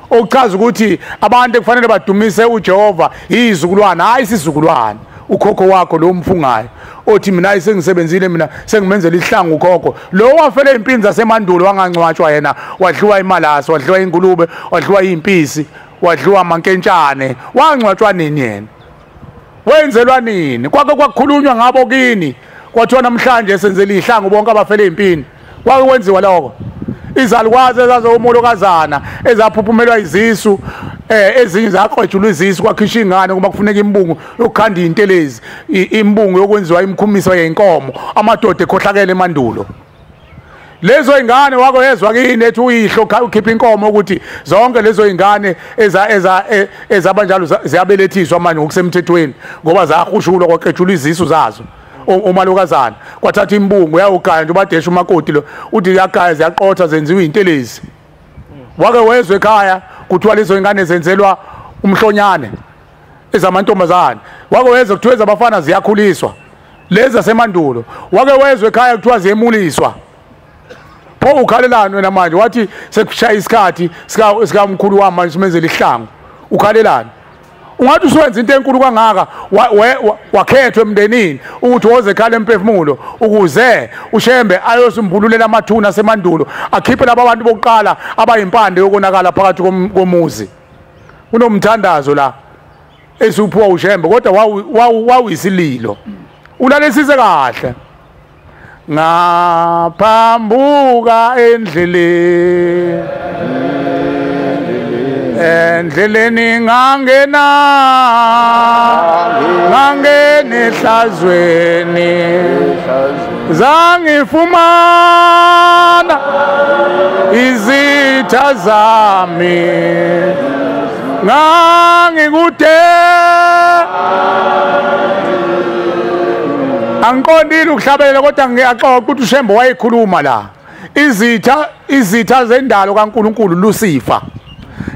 okuchaza ukuthi abantu kufanele badumise uJehova izizukulwane hayi isizukulwane ukhokho wakho lo mfungayo othi mina isengisebenzile mina sengimenzela ihlangu ukhokho lo wafele impini zasemandulo wangangcwatshwa yena wadliwa imalasi wadliwa ingulube wadliwa impisi wadliwa amankentshane wangcwatshwa nini yena wenzelwa nini kwake kwakhulunywa ngabo kini kwathiwa namhlanje senzele ihlangu bonke abafele impini kwake kwenziwa lokho. Izalukwazi ezazomolokazana ezaphuphumelwa izisu ezinye zaqhwejulwa izisu kwakhishwa ingane kuba kufuneka imbungu yokukhanda intelezi imbungu yokwenziwa imkhumiso yenkomo amadoda ekhohlakele emandulo lezo ingane wako yezwa kini ethi uyihlo ukhipha inkomo ukuthi zonke lezo ingane ezabanjalo ziyabelethiswa manje ngokusemthethweni ngoba zahushulwa kwaqetshula izisu zazo umalukazana kwathatha imbungu yawugaya nje badesha umakoti lo uthi yakaya ziyaqotha zenziwe intelezi wake wezwe ekhaya kuthiwa lezo ingane zenzelwa umhlonyane ezamantombazane wake wezwe kuthiwa ezabafana ziyakhuliswa lezi zasemandulo wake wezwe ekhaya kuthiwa ziyemuliswa pho ukhalelani wena manje wathi sekushaya isikhathi sikamkhulu wami manje simenzele ihlangu ukhalelani ungathi usuwenza into enkulu kangaka wakhethwe emndenini ukuthi woze ekhaya emphefumulo ukuze uShembe ayosimbululela amathuna semandulo akhiphe laba bantu bokuqala abayimpande yokonakala phakathi komuzi unomthandazo la esuphuwa uShembe kodwa wawisililo ulalesise kahle ngaphambuka endleleni ngangena ehlazweni zangifumana izitha zami ngangikude angiqondile ukuhlabelela kodwa ngiyaxoxa ukuthi uShembe wayekhuluma la izitha zendalo kaNkuluNkulu Lucifer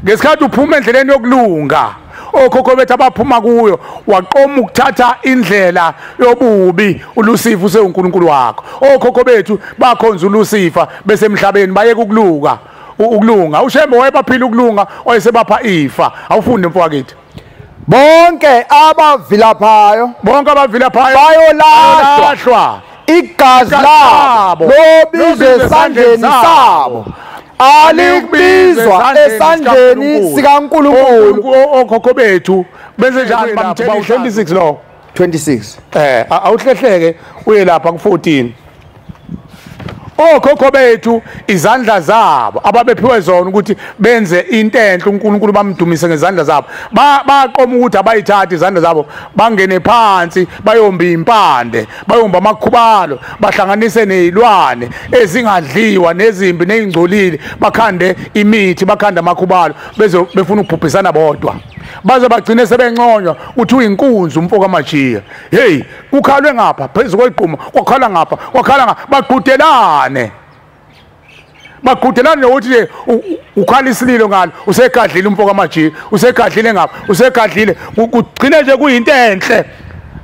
ngesikhathi uphuma endleleni yokulunga okhokho bethu abaphuma kuyo waqoma ukuthatha indlela yobubi uLucifer useuNkulunkulu wakho okhokho bethu bakhonza uLucifer bese emhlabeni baye ukulunga uShembe wayebaphila ukulunga oyesebapha ifa awufunde mfowethu bonke abavilaphayo bayolahlwa igazi labo lobizwe esandleni sabo alikubizwa esandleni sikaNkulunkulu okhokho bethu bese njalo bamthela 26 lo 26 awuhlehleke uye lapha ku14 okhokho bethu izandla zabo ababephiwe zona ukuthi benze into enhle uNkulunkulu bamdumise ngezandla zabo baqoma ukuthi abayithatha izandla zabo bangene phansi bayomba impande bayomba amakhubalo bahlanganise nezilwane ezingadliwa nezimbi nezingcolile bakhande imithi bakhande amakhubalo befuna ukubhubhisana bodwa baze bagcine sebenconywa uthi uyinkunzi umfoko amajiya hey ukhalwe ngapha phezulu kweqhuma kwakhala ngapha baqhudelane ukuthi ukhala isililo ngalo usegadlile umfoko amajiya usegadlile ngapha usegadlile kugcine nje kuyinto enhle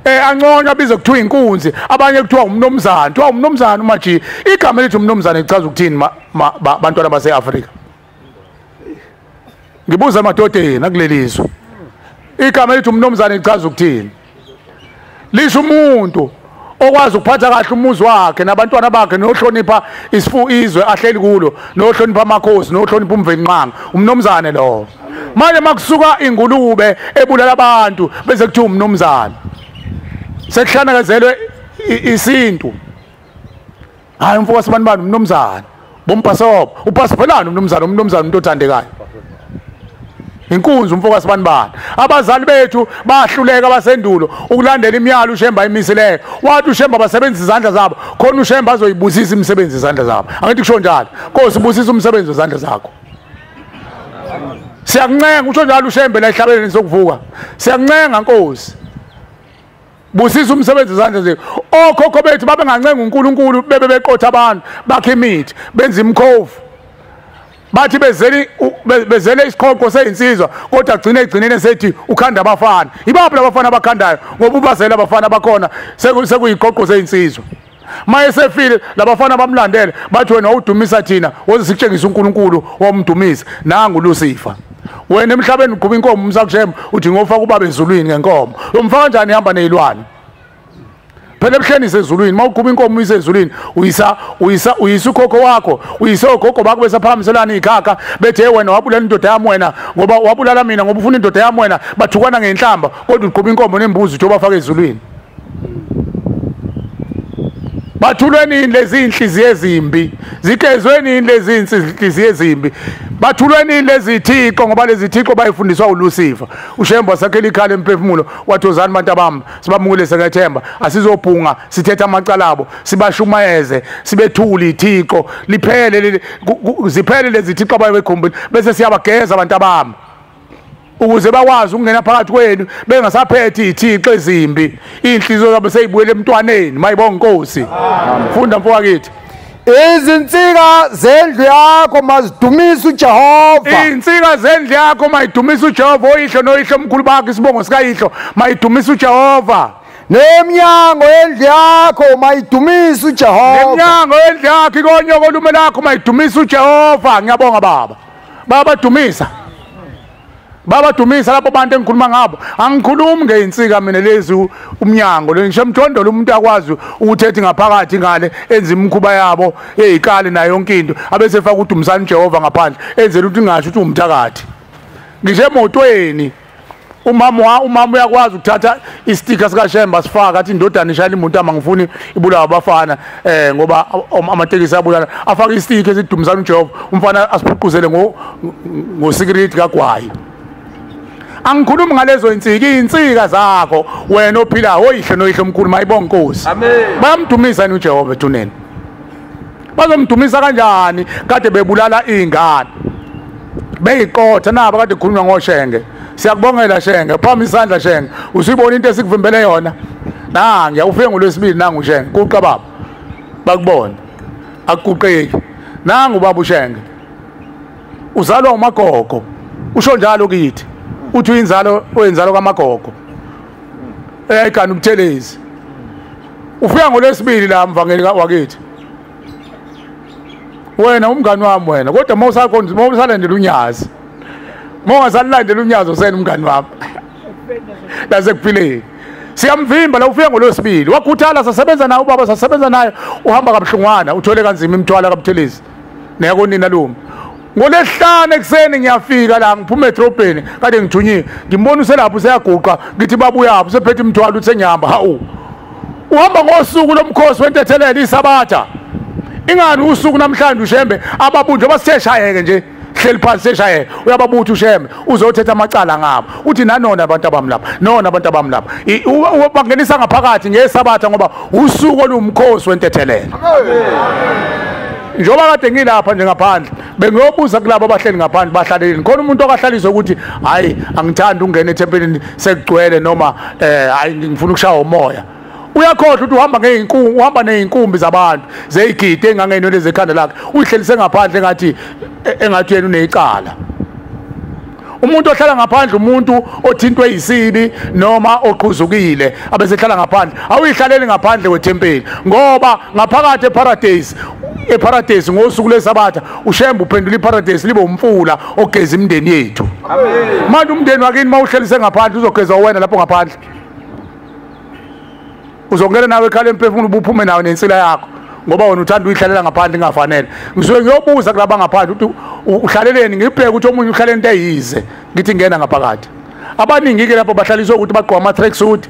anconywa bize kuthiwa inkunzi abanye kuthiwa umnomzana umajiya igama lithi umnomzana lichaza ukuthini bantwana base-Afrika ngibuza amadodeni akulelizwe igama lithi umnomzana lichaza ukuthini lisho umuntu okwazi ukuphatha kahle umuzi wakhe nabantwana bakhe nohlonipha izwe ahleli kulo nohlonipha amakhosi nohlonipha umvenqanga umnomzane lo manje makusuka ingulube ebulala abantu bese kuthiwa umnomzane sekuhlanakezelwe isintu hayi umfoko wasibani umnomzane bompasobo upasiphelana umnomzane umuntu othandekayo inkunzi umfoko wasibani abazali bethu bahluleka basendulo ukulandela imiyalo uShembe ayimisileyo wathi uShembe basebenzisa izandla zabo khona uShembe azoyibusisa imisebenzi izandla zabo angithi kusho njalo Nkosi busisa umsebenzi wezandla zakho siyakuncenga usho njalo uShembe la ehlabeleni sokuvuka siyakuncenga Nkosi busisa umsebenzi izandla zethu okhokho bethu babengancenga uNkulunkulu bebeqotha abantu bakhe imithi benza imkhovu bathi bezele isiqoqo seyinsizwa kodwa egcineni sethi ukhanda abafana ibaphi labafana abakhandayo ngoba ubazela abafana bakhona sekuyiqoqo seyinsizwa maye sefile labafana bamlandele bathi wena udumisa thina woze sikutshengisa uNkulunkulu womdumisa nangu Lucifer wena emhlabeni uqhuba inkomo umsakushembe uthi ngofaka ubaba ezulwini ngenkomo umfaka kanjani ihamba nezilwane phela ebuhleni sezulwini mawuqhuba inkomo isezulwini uyisa ukhokho wakho uyisa ogogo bakho besaphambiselana ikhakha bethe wena wabulala indoda yami wena ngoba wabulala mina ngoba ufuna indoda yami wena bathukwana ngenhlamba kodwa uqhuba inkomo nembuzi uthi obafaka ezulwini bathulweni lezi inhliziyo ezimbi zikezweni lezi inhliziyo ezimbi bathulweni lezi thixo ngoba lezi thixo bayifundiswa uLucifer uShemba sakhela ikhala emphefumulo wathozani bantu abami sibamukele sengethemba asizobhunga sithetha amacala abo sibashumayeze sibethuli ithixo liphele ziphele lezi thixo abayekhombini bese siyabageza abantu abami ukuze bakwazi ukungena phakathi kwenu bengasaphethi ithixo ezimbi inhliziyo zabo seyibuyele emntwaneni mayibonga inkosi funda mfowethu izinsika zendlu yakho mazidumise uJehova izinsika zendlu yakho mayidumise uJehova oyihlo noyihlo omkhulu bakhe isibongo sikayihlo mayidumise uJehova nemnyango yendlu yakho mayidumise uJehova nemnyango yendlu yakho ikonyoko lume lakho mayidumise uJehova ngiyabonga baba dumisa lapho bantu engikhuluma ngabo angikhulumi ngeinsika mina lezi umnyango lo ngisho emthondolo umuntu akwazi ukuthetha ngaphakathi ngale enza imkhuba yabo ezikali nayo yonke into abese faka uDumisani uJehova ngaphandle enzela ukuthi ngasho ukuthi umthakathi ngisho emotweni umama uyakwazi ukuthatha istika sika Shemba sifaka athi indodana ishayela imoto amangifuni ibulawa abafana ngoba amatekisi abulala afaka istika esiDumisani uJehova umfana asiphuquzele ngo secret kaGwayi angikhulumi ngalezo insika zakho wena ophila oyihlo noyihlo omkhulu mayibonga inkosi amen bayamdumisa uJehova ethuneni bazomdumisa kanjani kade bebulala izingane beyiqotha nabo kade khulunywa ngoShenge siyakubongela Shenge phamba isandla Shenge usibona into esikuvimbele yona nangiya ufike ngolwesibili nangu Shenge kuqa baba bakubona akuqeki nangu baba uShenge uzalwa uMagogo usho njalo kithi uthi uyinzalo oyenzalo kaMagogo eyayigana ubuthelezi ufika ngolwesibili la mvangeli wakithi wena umngani wami wena kodwa mawusalandela unyazi mawungasalandela unyazi usena umngani wami lase kuphileni siyamvimba la ufika ngolwesibili wakhuthala sasebenza naye ubaba sasebenza naye uhamba kabuhlungwana uthole kanzima imthwala kabuthelezi neyakonina lumi ngolesihlanu ekseni ngiyafika la ngiphuma edrobheni kade ngithunyiwe ngimbona uselapho seyaguqa ngithi babuyapho sephethe imthwalo uthi ngihamba hawu uhamba ngosuku lomkhosi wentethelelo isabatha ingani usuku namhlanje uShembe ababunjwe baseshayeke nje hleli phansi seshayeke uyababutha uShembe uzothetha amacala ngabo uthi nanona abantu abami lapha nona abantu abami lapha bangenisa ngaphakathi ngesabatha ngoba usuku olumkhosi wentethelelo njoba kade ngilapha nje ngaphandle bengiyobuza kulabo abahleli ngaphandle bahlaleleni khona umuntu okahlaliswa ukuthi hayi angithandi ungena ethempelini sekugcwele noma hayi ngifuna ukushaya umoya uyakhohlwa ukuthi uhamba neinkumbi zabantu zeyigidi engangenwe lezi ekhanda lakhe uyihlelise ngaphandle engathi yena unecala umuntu ohlala ngaphandle umuntu othintwe yisibi noma oqhuzukile abesehlala ngaphandle awuyihlaleli ngaphandle wethempeli ngoba ngaphakathi eparadise ngosuku lesabatha uShembe uphendula iparadise libe umfula ogeza imndeni yethu amen manje umndeni wakini mawuhlelise ngaphandle uzogeza wena lapho ngaphandle uzongena nawe ekhaya emphefumulo ubuphume nawe nensila yakho ngoba wena uthanda uyihlalela ngaphandle ingafanele ngisuke ngiyobuza kulaba ngaphandle ukuthi uhlaleleni ngibheke ukuthi omunye uhlale into eyize ngithi ngena ngaphakathi abaningi ke lapho bahlaliswa ukuthi bagqoka ama track suit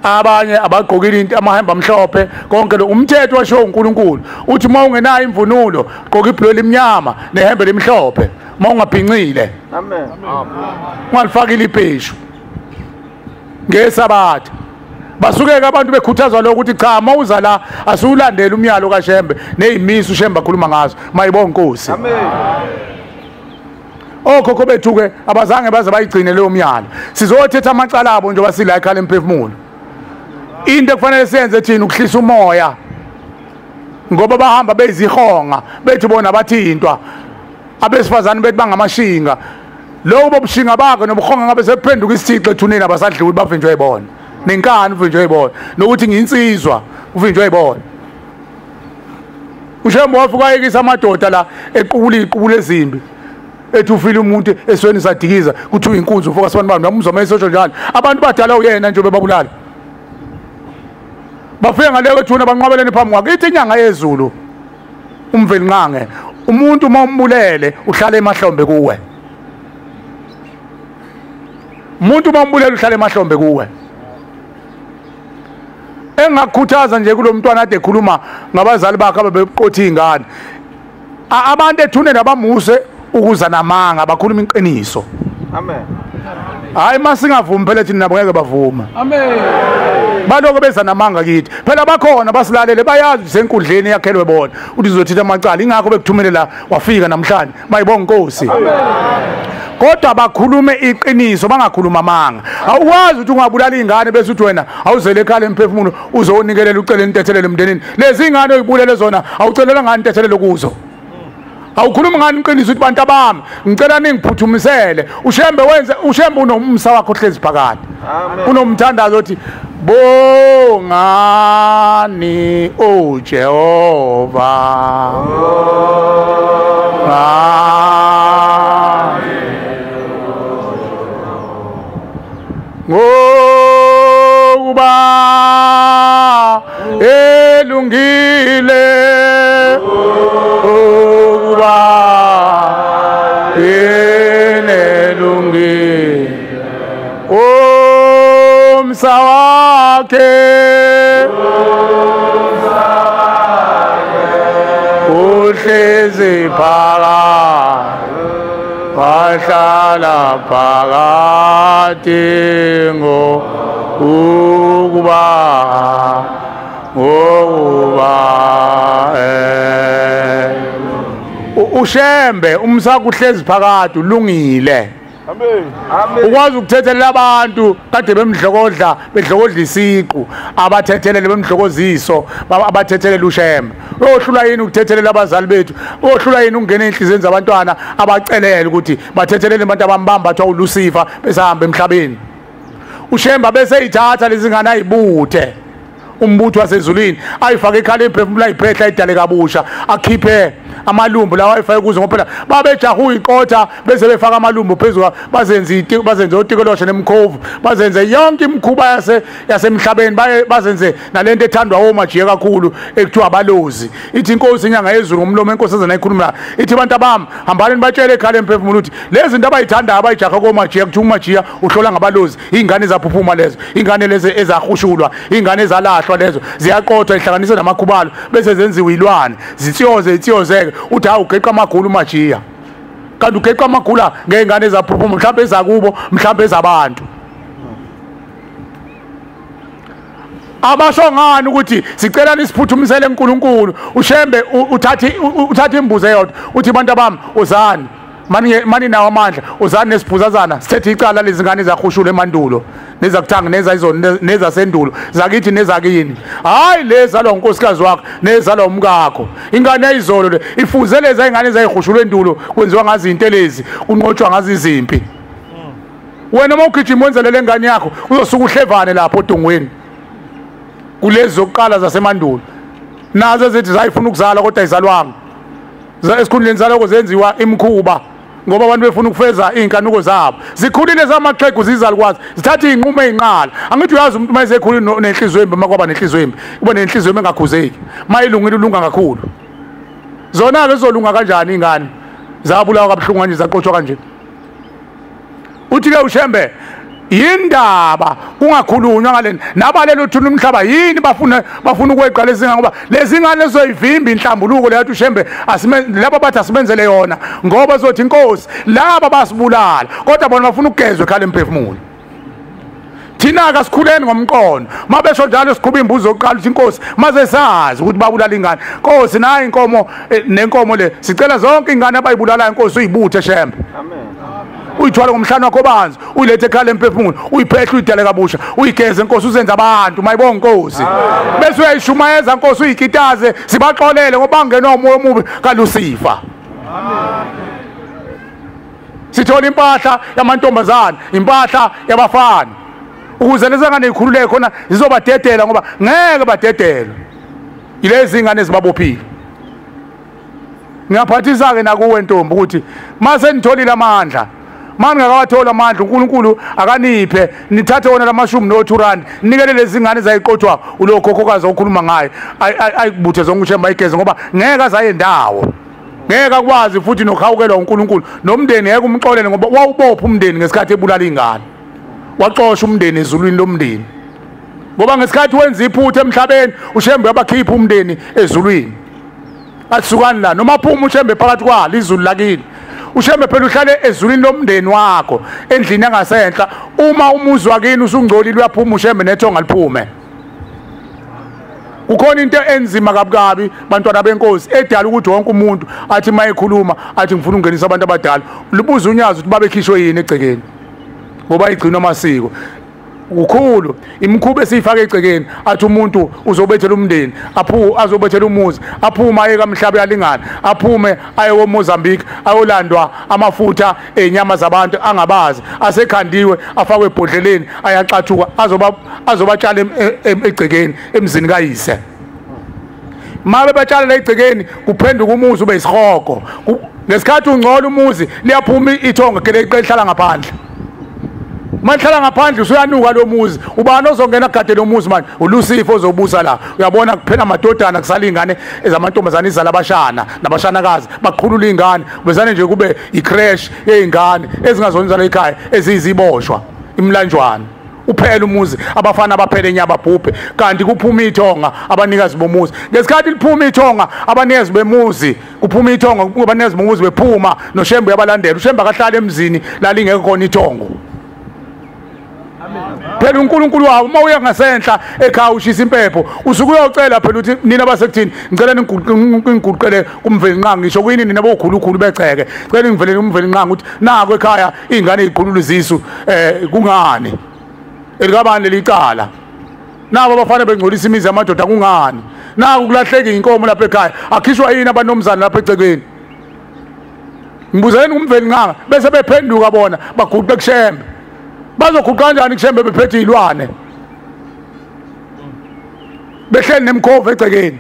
abanye abagqokile into amahembe amhlophe konke lo umthetho washo uNkulunkulu uthi mawungenayo imvunulo gqoka ibhlo elimnyama nehembe lemhlophe mawungabhincile amen ungalifakile ipheshu ngesabatha basukeke abantu bekhuthazwa lokho ukuthi cha mawuza la asulandela umyalo kaShembe nezimiso uShembe akhuluma ngazo mayibonga inkosi amen okhokho bethu ke abazange baze bayigcine leyo myalo sizothetha amacala abo njengoba sila ekhala emphefumulo into ekufanele siyenze thina ukuhlisa umoya ngoba bahamba bezihonga bethi bona bathintwa abesifazane bethi bangamashinga lokho bobushinga bakhe nobuhonga ngabe sephenduka isithixo ethuneni abasadluli bavinjwe yibona nenkani uvinjwe yibona nokuthi nginsizwa uvinjwe yibona uShembe wafika yekisa amadoda la equbula ezimbi ethi ufile umuntu esweni sadikiza kuthi uyinkunzi ufoka sabantu bami namuzoma esosho njalo abantu badala uyena nje bebabulala bafika ngaleyo ethuna banqwabeleni phambi kwakhe ithi inyanga yezulu umveli nqange umuntu mawumbulele uhlala emahlombe kuwe umuntu mawumbulele uhlala emahlombe kuwe engakukhuthaza nje kulomntwana ade ekhuluma ngabazali bakhe ababeqotha izingane abantu ethune nabamuse ukuza namanga bakhuluma iqiniso. Amen. Hayi masingavumi phela thina nabo ngeke bavuma. Amen. Baloko beza namanga kithi. Phela bakhona basilalele bayazi senkundleni yakhelwe bona. Uthi uzothetha amacala ingakho bekuthumele la wafika namhlanje. Bayibonga Nkosi. Amen. Kodwa bakhulume iqiniso bangakhuluma amanga. Awukwazi ukuthi ungabulala izingane bese uthi wena awuzele ekhaya emphefumulo uzonikelela ucela intethelelo emndenini. Lezi izingane oyibulele zona awucelela ngani intethelelo kuzo. Awukhuluma ngani iqiniso ukuthi bantu abami ngicela ningiphuthumisele ushembe unomsa wakho hlezi phakathi unomthandazo othi bongani o Jehova ngokuba elungile umsa wakhe uhlezi phakathi wahlala phakathi ngokuba ushembe umsa kuhlezi phakathi ulungile. Amen. Ukwazi ukuthethelela abantu kade bemdlokodla bedlokodla isiqu abathethelele bemdlokoziso abathethelela ushembe. Uyohlula yini ukuthethelela abazali bethu? Uyohlula yini ukungena enhlizweni zabantwana abacelele ukuthi bathethelele abantu abambamba athi uLucifer besahamba emhlabeni? Ushembe bese ithatha lezi ngane ayibuthe umbutho wasezulwini ayifake ekhala emphefumulo ayiphehla ayidale kabusha akhiphe amalumbu lawa ayifake kuzo ngoba phela babejaha uyiqotha bese befaka amalumbu phezulu bazenze otikoloshe nemkhovu bazenze yonke imkhuba yasemhlabeni bazenze nalento ethandwa omajiye kakhulu ekuthiwa abalozi. Ithi inkosi inyanga yezulu ngomlomo enkosazana ayikhuluma ithi abantu abami hambani nibatshele ekhala emphefumulo ukuthi lezi zinto abayithandayo abayijaha komajiye kuthi umajiya uhlola ngabalozi izingane ezaphuphuma lezo izingane lezi ezahushulwa izingane ezalahlwa lezo ziyaqothwa ihlanganise namakhubalo bese zenziwe ilwane zitsiyozeke uthi hawu ugeqa amagulu umajiya kanti ugeqa amagula ngezingane ezaphuphuma mhlawumbe ezakubo mhlawumbe ezabantu. Abasho ngani ukuthi sicela nisiphuthumisele uNkulunkulu ushembe uthathe imbuzo eyodwa uthi bantu abami uzani mani nawo amandla uzani nesiphuzazana sithethe icala lezingane ezahushula emandulo nezakuthanga nezayizona nezasendulo zakithi nezakini hayi lezalwa unkosikazi wakho nezalwa umkakho ingane eyizolo le ifuze lezi ingane ezayihushula endulo kwenziwa ngazi into lezi kunqotshwa ngazi izimpi. Wena uma ugijima wenzelele ingane yakho uzosuka uhlevane lapho odongweni kulezi zokuqala zasemandulo nazo ezithi zayifuna ukuzala kodwa ayizalwanga esikhundleni zaloko zenziwa imkhuba ngoba abantu befuna ukufeza inkanuko zabo zikhulile zamaxhegu zizalukwazi zithatha izinqumo ezinqala. Angithi uyazi umuntu mayesekhulile nenhliziyo embi makwaba nenhliziyo embi kuba nenhliziyo engakhuzeki mayilungile ulunga kakhulu zona ke zolunga kanjani ingane zabulawa kabuhlungu kanje zaqotshwa kanje. Uthi ke ushembe yindaba kungakhulunywa ngalena nabalelo uthuna umhlaba yini bafuna ukweqa lezi ngane ngoba lezi ngane lezoyivimba inhlambuluko leyathi ushembe laba bathi asimenzele yona ngoba zothi inkosi laba basibulala kodwa bona bafuna ukugezwe ekhala emphefumulo. Thina ka sikhuleni ngomqondo mabesho njalo sikhuba imbuzo yokuqala ukuthi inkosi maze sazi ukuthi babulala ingane Nkosi nayi inkomo nenkomo le sicela zonke ingane abayibulalayo inkosi uyibuthe shembe. Amen. Uyithwala ngomhlana wakho banzi uyilethe ekhala emphefumulo uyiphehla uyidale kabusha uyigeze inkosi uzenza abantu mayibonga inkosi bese uyayishumayeza inkosi uyikitaze sibaxolele ngoba ngena umoya omubi kaLucifer. Sithola impahla yamantombazana impahla yabafana ukuze lezi ngane ikhululeke khona zizobadedela ngoba ngeke badedelwe ilezi ngane ezibabophile. Ngiyaphathisa ke nakuwe ntombi ukuthi mase nitholile amandla manje ngakawathola amandla uNkulunkulu akaniphe nithathe wona lamashumi no2 nikele lezi ngane zayiqothwa ulokhokhokazi okhuluma ngayo ayikubuthe zonke ushemba igeze ngoba ngeke azaye ndawo ngeke akwazi futhi nokhawukelwa uNkulunkulu nomndeni ngeke umxolele ngoba wawubopha umndeni ngesikhathi ebulala ingane waxosha umndeni ezulwini lomndeni ngoba ngesikhathi wenza iphutha emhlabeni uShembe yabakhipha umndeni ezulwini asukani la noma phuma uShembe phakathi kwalo izulu lakini uShembe phela uhlale ezulwini lomndeni wakho endlini yangasenhla uma umuzi wakini usungcolile uyaphuma uShembe nethonga liphume ukhona into enzima kabukabi bantwana benkosi edala ukuthi wonke umuntu athi mayekhuluma athi ngifuna ungenisa abantu abadala libuza unyazi ukuthi babekhishwe yini egcekeni ngoba igcina amasiko ukhulu imikhuba esifaka egcekeni athi umuntu uzobethela umndeni azobethela umuzi aphuma aye kaMhlaba yalingana aphume aye eMozambique ayolandwa amafutha enyama zabantu angabazi asekhandiwe afakwe ebhodleleni ayaxathuka azobatshala egcekeni emzini kayise mabe batshala la egcekeni kuphenduka umuzi ube isihogo ngesikhathi ungcola umuzi liyaphuma ithonga kele ehlala ngaphandle Manhlala ngaphandle usuyanuka lo muzi ubani ozongena gade lo muzi manje uLucifer ozobusa la uyabona kuphela amadodana kusala ingane ezamantombazana izalabashana nabashanakazi baqhulula ingane bezane nje kube icrash yeingane ezingazonzala ekhaya eziziboshwa imlanjwana uphela umuzi abafana abaphele nyaba bhubhe kanti kuphuma ithonga abanikazi bomuzi ngesikhathi liphuma ithonga abanikazi bemuzi kuphuma ithonga abanikazi bomuzi bephuma noShembe yabalandela uShembe akahlala emzini lalingeke khona ithongo phela uNkulunkulu wabo uma uya ngasenhla ekhaya ushisa impepho usuke uyocela phela uthi nina basekuthini ngicela ningiguqele kumveli nqanga ngisho kuyini nina bokhulukhulu beceke cela ngivelele umveli nqanga ukuthi nako ekhaya izingane eziqhulula izisu kungani elikabani lelicala nabo abafana bengcolisa imizi yamadoda kungani nako kulahleka inkomo lapha ekhaya akhishwa yini abanomzana lapha ecekeni ngibuzeni umveli nqanga bese bephenduka bona baguqe kuShembe bazoguqa kanjani kuShembe bephethe izilwane behleli nemkhova egcekeni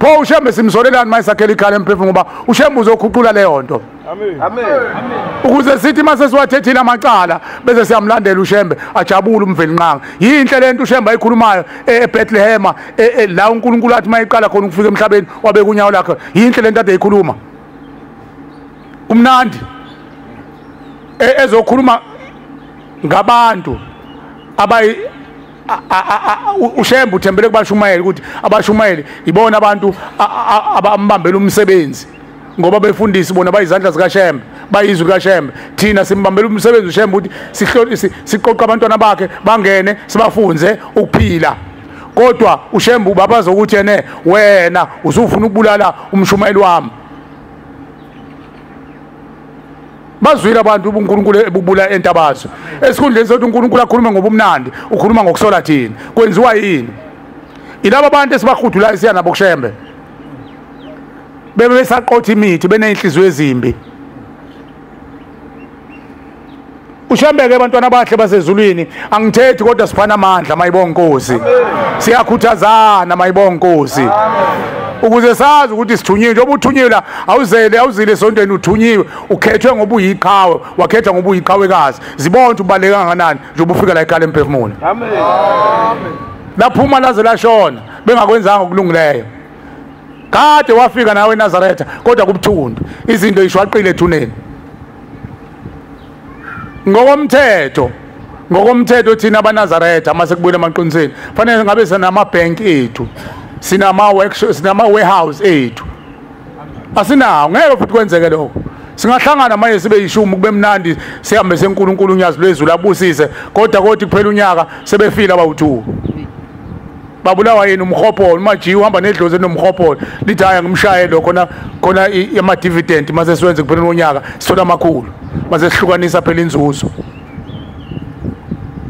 pho uShembe simsolelani mayisakhela ikhala emphefumulo ngoba uShembe uzokhuqula leyo nto amen ukuze sithi mase siwathethile amacala bese siyamlandela uShembe ajabule umveli nqanga yinhle lento uShembe ayikhulumayo eBethlehem la uNkulunkulu athi mayiqala khona ukufika emhlabeni wabeka unyawo lakhe yinhle lento ade eyikhuluma umnandi ezokhuluma ngabantu abayi uShembe uthembele kubashumayeli ukuthi abashumayeli ibona abantu abambambela umsebenzi ngoba befundisi bona bayizandla zikaShembe bayizwi likaShembe thina simbambela umsebenzi uShembe ukuthi siqoqa abantwana bakhe bangene sibafunze ukuphila kodwa uShembe ubabaza ukuthi yena wena usufuna ukubulala umshumayeli wami bazwile abantu uNkulunkulu ebubula entabazo esikhundleni sokuthi uNkulunkulu akhulume ngobumnandi ukhuluma ngokusola thina kwenziwa yini ilabo abantu esibahudulayo siya nabo kuShembe bebe saqotha imithi benenhliziyo ezimbi uShembe ke abantwana abahle basezulwini angithethi kodwa siphana amandla mayibonga Nkosi siyakhuthazana mayibonga Nkosi ukuze sazi ukuthi sithunyiwe njengoba uthunyila awuzile esontweni uthunyiwe ukhethwe ngoba uyiqhawe wakhethwa ngoba uyiqhawekazi zibona ubaleka kangakanani njengoba ufika la ekhaya emphefumulo amen laphuma laze lashona bengakwenzanga okulungileyo kade wafika nawe eNazaretha kodwa kubuthundu izinto ishwaqile ethuneni ngokomthetho thina abanazaretha mase kubuyela emaqiniselweni fanele ngabe sinama bank ethu sinama warehouse ethu asinawo ngeke futhi kwenzeke lokho singahlangana manje sibe yishumi kube mnandi sihambe seNkulunkulu unyazi lwezulu abusise kodwa kuphela unyaka sebefila abawu2 babulawa yini umhopolo umaji uhamba nedlozi enomhopolo lithi haya ngimshayelo khona ama dividend mase siwenze kuphela unyaka sithola amakhulu mase sihlukanisa phela inzuzo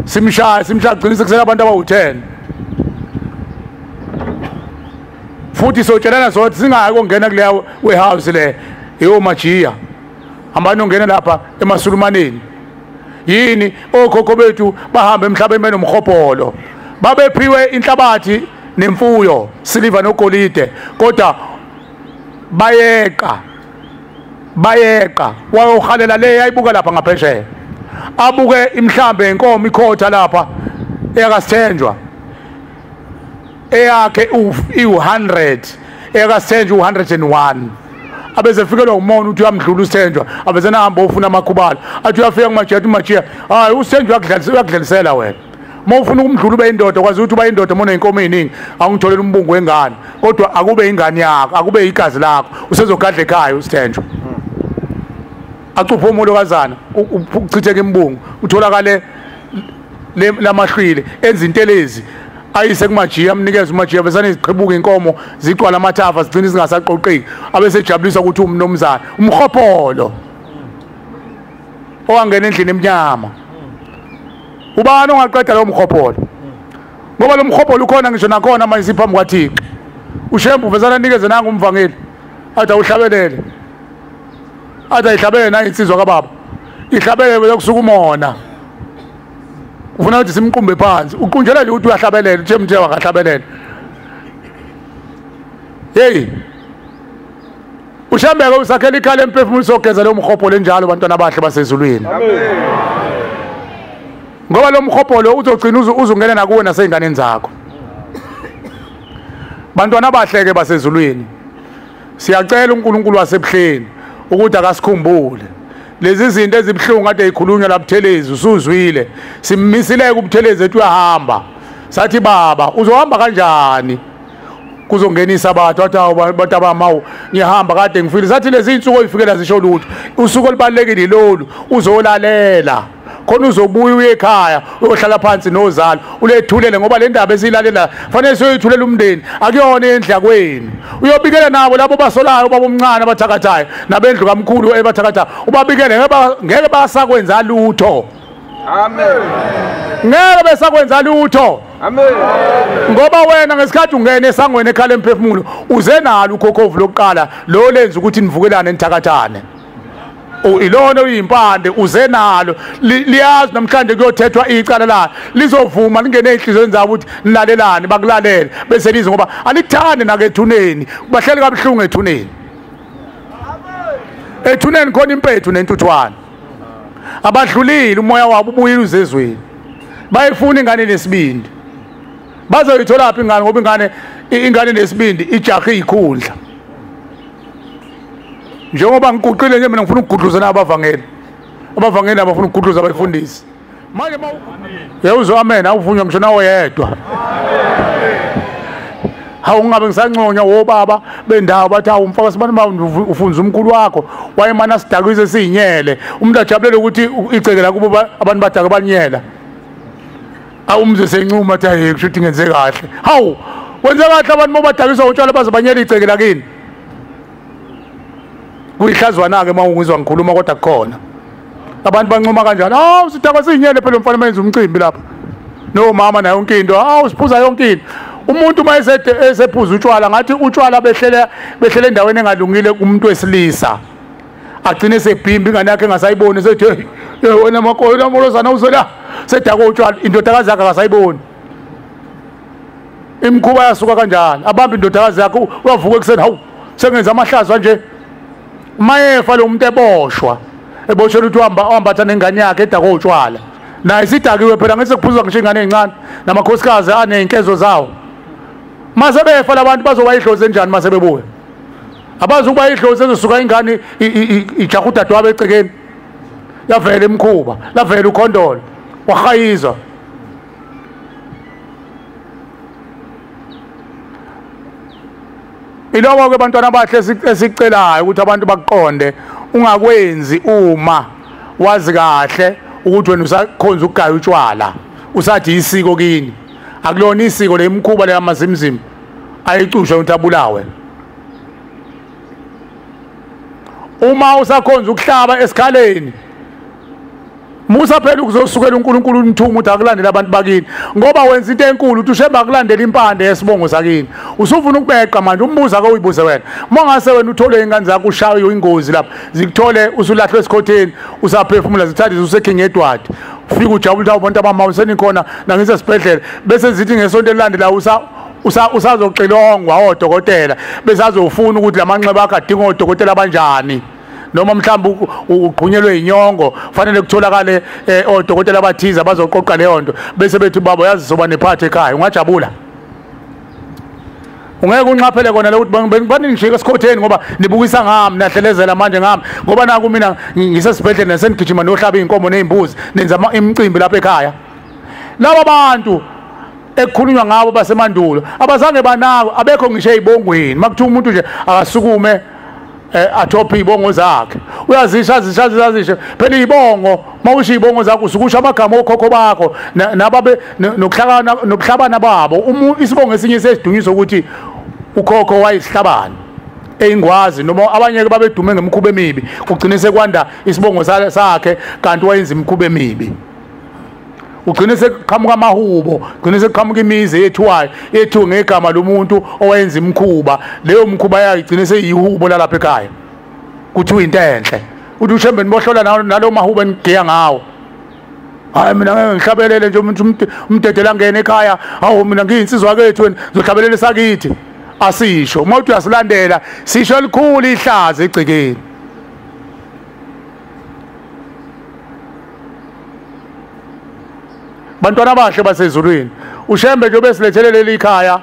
simshaya gcinisa kusela abantu abawu10 futhi sotshelana sothi singayi kongena kuleya warehouse le eyomajiya ambani ongena lapha emasulumaneni yini okhokho bethu bahamba emhlabeni benomhopolo babephiwe inhlabathi nemfuyo silver nogolide kodwa bayeqa wayohalela le yayibuka lapha ngaphesheya abuke imhlambe inkomo ikhotha lapha eyakasithenjwa eyakhe u100 eyakasithenjwa u101 abeze fikelwa umoya uthi uyamdlula usithenjwa abeze nahamba ufuna amakhubala athi uyafika kumajiya athi majiya hayi usithenjwa uyakudlalisela wena Mawufuna ukumdlula ube indoda kwazi ukuthi uba indoda mona inkomo eziningi awungitholela umbungu wengane kodwa akube ingane yakho akube igazi lakho usezogadla ekhaya usithenjwa acupha umolokazana uchitheke imbungu utholakale lamahlwile enza intelezi ayise kumajiya amnikeza umajiya bese iziqhibuka inkomo ziqwala amathafa zigcina zingasaqoqeki abesejabulisa ukuthi umnomzana umkhopolo owangena endlini emnyama ubani ongaqeda lo mkhopolo ngoba lo mkhopolo ukhona ngisho nakhona manje siphambi kwaThixo ushembu vezana nikeze nanga umvangeli athi awuhlabelele athi ayihlabele nayo insizwa kaBaba ihlabele bese kusuka umona ufuna ukuthi simqumbe phansi uqunjelele ukuthi uyahlabelela uthe mthe wakahlabelela hey ushambeke usakhela ikhala emphefumulo sogeza lo mkhopolo enjalo bantwana bahle basezulwini amen ngoba lo mkhopolo uzogcina uzungena nakuwe naseyinganeni zakho bantwana bahleke basezulwini siyacela uNkulunkulu wasebuhleni ukuthi akasikhumbule lezi zinto ezibhlungu kade ezikhulunywa laButhelezi usuzwile simmisileke uButhelezi ethi uyahamba sathi baba uzohamba kanjani kuzongenisa abantu athi abantu abamawu ngihamba kade ngifile sathi lezi insuku oyifikela zisho lutho usuku olubalekile lolu uzolalela khona uzobuya uye ekhaya uyohlala phansi nozalo ulethulele ngoba le ndaba esilalela fanele siyoyithulela umndeni akuyona endlakweni uyobikela nabo labo basolayo baba omncane abathakathayo nabendlu kamkhulu ebathakathayo ubabikele ngeke basakwenza lutho amen ngeke besakwenza lutho amen ngoba wena ngesikhathi ungena esangweni ekhala emphefumulo uze nalo ukhokhovu lokuqala lo lenza ukuthi nivukelane nithakathane ilona uyimpande uze nalo liyazi namhlanje kuyothethwa icala la lizovuma lingene enhlizweni zabo ukuthi nilalelane bakulalele bese lize ngoba alithande nakethuneni bahleli kabuhlungu ethuneni ethuneni khona impethu nentuthwana abadlulile umoya wabo ubuyile uzezweni bayifuna ingane nesibindi bazoyithola phi ingane ngoba ingane nesibindi ijahe ikhundla njengoba ngikuqile nje mina ngifuna ukugudluza nabavangeli abafuna ukugudluza abayifundisi manje yewuzo amen awuvunywa ngisho nawe yedwa hawu ngabe ngisanconya wobaba bendawo bathi awumfaka sibani ufunza umkhulu wakho wayemana sidakwize siyinyele umuntu ajabulele ukuthi icekela kubo abantu badaka banyela awumze sencuma athi hayi kusho ukuthi ngenze kahle hawu wenze kahle abantu mobadakisa utshwala bazobanyela icekela kini kuyihlazwana ke mawungizwa ngikhuluma kodwa kukhona abantu bancoma kanjani sidakwa siyinyele phela umfana menza umcimbi lapha no mama nayo yonke into siphuza yonke into umuntu mayesephuza utshwala ngathi utshwala behlele endaweni engalungile kumuntu wesilisa agcine sebhimbi ingane yakhe engasayiboni sethi hey wena makhoyi amolozana uzola sedako utshwala indodakazi yakhe akasayiboni imkhuba yasuka kanjani abamba indodakazi yakhe uyavuka ekuseni hawu sengenza amahlazo nje mayefa lo muntu eboshwa ukuthi uhamba nengane yakhe edako utshwala naye sidakiwe phela ngese kuphuzwa ngisho ingane ezincane namakhosikazi aneyinkezo zawo mase befa labantu bazoba idlozi enjani mase bebuya abazi ukuba idlozi ezosuka ingane ijaha udadewabo ecekeni yavela emkhuba lavela ukhondolo wahayizwa iloko ke bantwana abahle esicelayo ukuthi abantu bakuqonde ungakwenzi uma wazi kahle ukuthi wena usakhonza ukugaya utshwala usathi isiko kini akulona isiko lemkhuba leyamazimzim ayicusha ukuthi abulawe uma usakhonza ukuhlaba esikhaleni musa phela ukuzosukela uNkulunkulu umthuma ukuthi akulandele abantu bakini ngoba wenza into enkulu uthi ushemba akulandela impande yesibongo sakini usufuna ukubeqa manje umbuza ake uyibuze wena mongase wena uthole ingane zakho ushaye ingozi lapha zikuthole usulahlwe esikhotheni usaphefumula zithathe useKing Edward ufika ujabula abantu abamawu senikhona nangise sibhedlela bese zithi ngesonto elandela usazoxilongwa odokotela bese azofuna ukuthi lamanxeba akhe adinga odokotela abanjani noma mhlawumbe ugqunyelwe inyongo fanele kutholakale odokotela abathiza bazoqoqa leyo nto bese bethi baba yazi soba nephathi ekhaya ungajabula ungeke unqaphele kona ukuthi baningishika esikhotheni ngoba nibukisa ngami nahlelezela manje ngami ngoba naku mina ngisesibhedlela senigijima nohlaba inkomo nezimbuzi nenza imicimbi lapha ekhaya laba bantu ekukhulunywa ngabo basemandulo abazange banako abekho ngisho ezibongweni makuthiwa umuntu nje akasukume athophe izibongo zakhe uyazisha phela izibongo mawusho izibongo zakho usukusha amagama okhokho bakho nababe nokuhlabana babo isibongo esinye sesidunyiso ukuthi ukhokho wayisihlabana eyingwazi noma abanye ke babedume ngemikhuba emibi kugcine sekwanda isibongo sakhe kanti wayenza imikhuba emibi ugcine sekuqhamuka amahubo ugcine sekuqhamuka imizi yethu ngegama lomuntu owayenza imikhuba leyo mkhuba yakhe igcine seyihubo lalapha ekhaya kuthiwa into enhle uthi ushembe nibohlola nalo mahubo enigeya ngawo hayi mina ngeke ngihlabelele nje umuntu umdedela ngene ekhaya hawo mina ngiyinsizwa kwethu ngizohlabelele sakithi asisho mawuthi uyasilandela sisho elikhulu ihlaza egcekeni bantwana bahle basezulwini ushembe nje besilethele leli ikhaya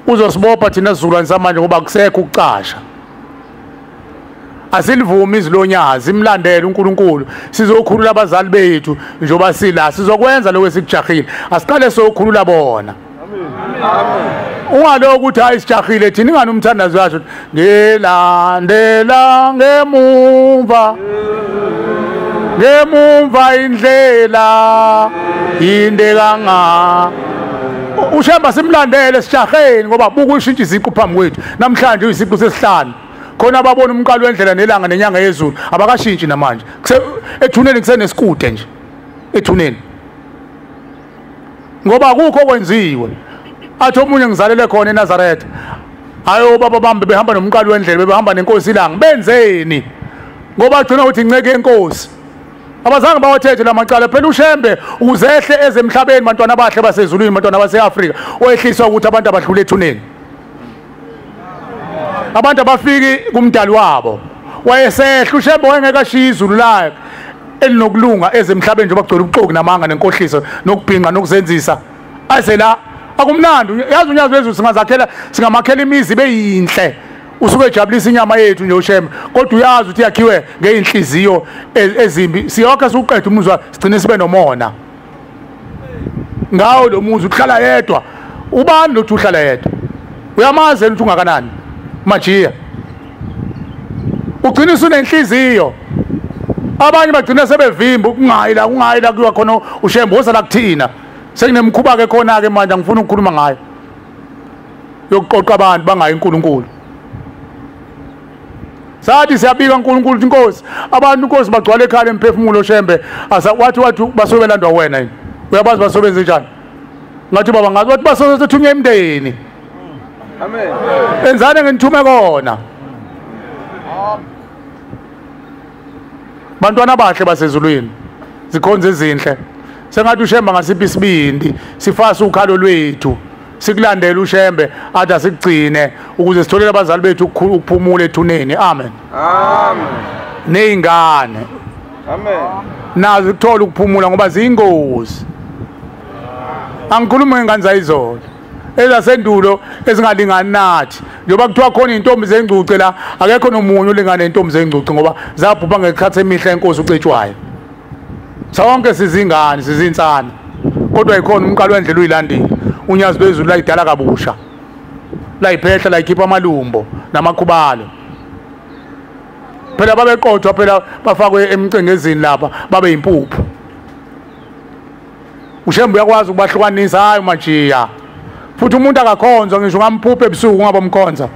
uzosibopha thina sizulwane samanje ngoba kusekho ukucasha asilivumi izilonyazi imlandele uNkulunkulu sizokhulula abazali bethu njoba sila sizokwenza lokho esikujahile asiqale sokhulula bona amen ungalo ukuthi hayi sijahile thina ingani umthandazo washo ngelandela ngemumva indlela inde kanga ushemba simlandele sijaheni ngoba buku ushintsha iziqu phambi kwethu namhlanje uyisiqu sesihlanu khona ababona umqalo wendlela nelanga nenyanga yezulu abakashintshi namanje ethuneni kusenesikude nje ethuneni ngoba kukho kwenziwe athi omunye ngizalele khona eNazaretha hayo baba bambe behamba nomqalo wendlela behamba nenkosi ilanga benzeni ngoba agcina uthi inceke enkosi abazange bawathethe lamacala phela ushembe uzehle ezemhlabeni bantwana bahle basezulwini bantwana baseAfrika oyehliswa ukuthi abantu abadlule ethuneni abantu abafiki kumdali wabo wayesehla ushembe wayengekashiya izulu lakhe elinokulunga ezemhlabeni nje bagcwele ubuxoki namanga nenkohliso nokubhinqa nokuzenzisa aze la akumnandi yazi unyazo wezulu singamakhela imizi beyinhle usuke ejabulisa inyama yethu nje ushembe kodwa uyazi ukuthi yakhiwe ngeinhliziyo ezimbi siyokha suqeda umuzwa sigcine sibe nomona ngawo lo muzi uhlala yedwa ubani lo uhlala yedwa uyamazi ukuthi ungakanani majiya ugcina usunenhliziyo abanye bagcina sebevimba ungayila kuwa khona ushembe wosala kuthina sekunemkhuba ke khona ke manje ngifuna ukukhuluma ngayo yokuqoqa abantu bangayi uNkulunkulu sathi siyabika uNkulunkulu inkosi abantu inkosi bagcwala ekhaya emphefumulo shembe wathi basobelandwa wena yini uyabazi basobenze njani ngathi baba ngathi wathi basobenze thunywe imndeni amen enzane ngenithume kona bantwana bahle basezulwini zikhonze ezinhle sengathi ushembe ngasiphi isibindi sifasa ukhalo lwethu sikulandela ushembe athi asikugcine ukuze sitholele abazali bethu ukuphumula ethuneni amen nezingane nazo kuthola ukuphumula ngoba ziyingozi angikhuluma ngengane zayizolo ezasendulo ezingalingani nathi njengoba kuthiwa khona intombi zengcuce la akekho nomunye ulingane intombi zengcuce ngoba zabhubha ngekhathi emihle enkosi ucetshwayo sonke sizingane sizinsana kodwa ikhona umqalo wendlela uyilandile unyazi bezulu layidala kabusha layiphehla layikhipha amalumbo namakhubalo phela babeqothwa phela bafakwe emcengezini lapha babe impuphu ushembe uyakwazi ukubahlukanisa hayi majiya futhi umuntu akakhonzwa ngisho ngamphuphe ebusuku ngabomkhonza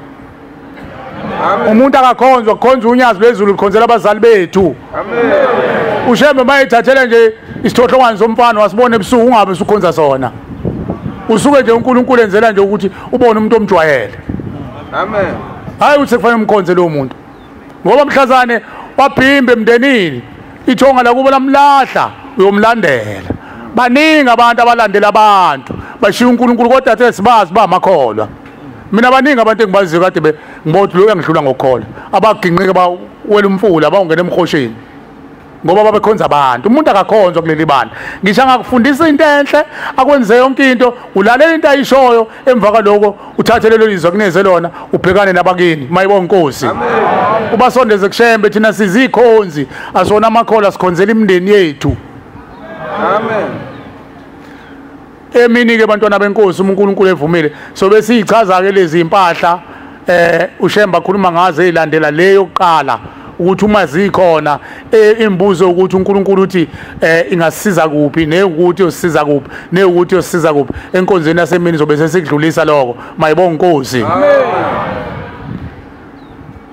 umuntu akakhonzwa kukhonza unyazi bezulu likhonzela abazali bethu amen ushembe mayithathele nje isithohlokwane somfana wasibona ebusuku ungabe usukhonza sona usuke nje uNkulunkulu enzela nje ukuthi ubone umuntu omjwayele amen hayi uthi kufanele umkhonze lo muntu ngoba mhlazane waphimba emndenini ithonga lakubo lamlahla uyomlandela baningi abantu abalandela abantu bashiya uNkulunkulu kodwa athe sibazi bamakholwa mina baningi abantu engibaziyo kade ngibothi lo engidlula ngokukholwa abaginqike bawela umfula bawungena emkhosheni ngoba babekhonza abantu umuntu akakhonzwa kuleli bandla ngisho angakufundisa into enhle akwenze yonke into ulalela into ayishoyo emva kwaloko uthathe lelo lizwe kuneze lona ubhekane nabakini mayibonke inkosi amen ubasondeze kushembe thina sizikhonzi asona amakhola sikhonzela imindeni yethu amen emini ke bantwana benkosi uNkulunkulu evumile so bese ichaza ke lezi impahla uShemba khuluma ngazo ezilandela leyo kuqala ukuthi uma zikhona imbuzo ukuthi uNkulunkulu uthi ingasiza kuphi nekuthi usisiza kuphi nekuthi usisiza kuphi enkonzweni yasemini zobe sesidlulisa lokho mayibonga inkosi amen.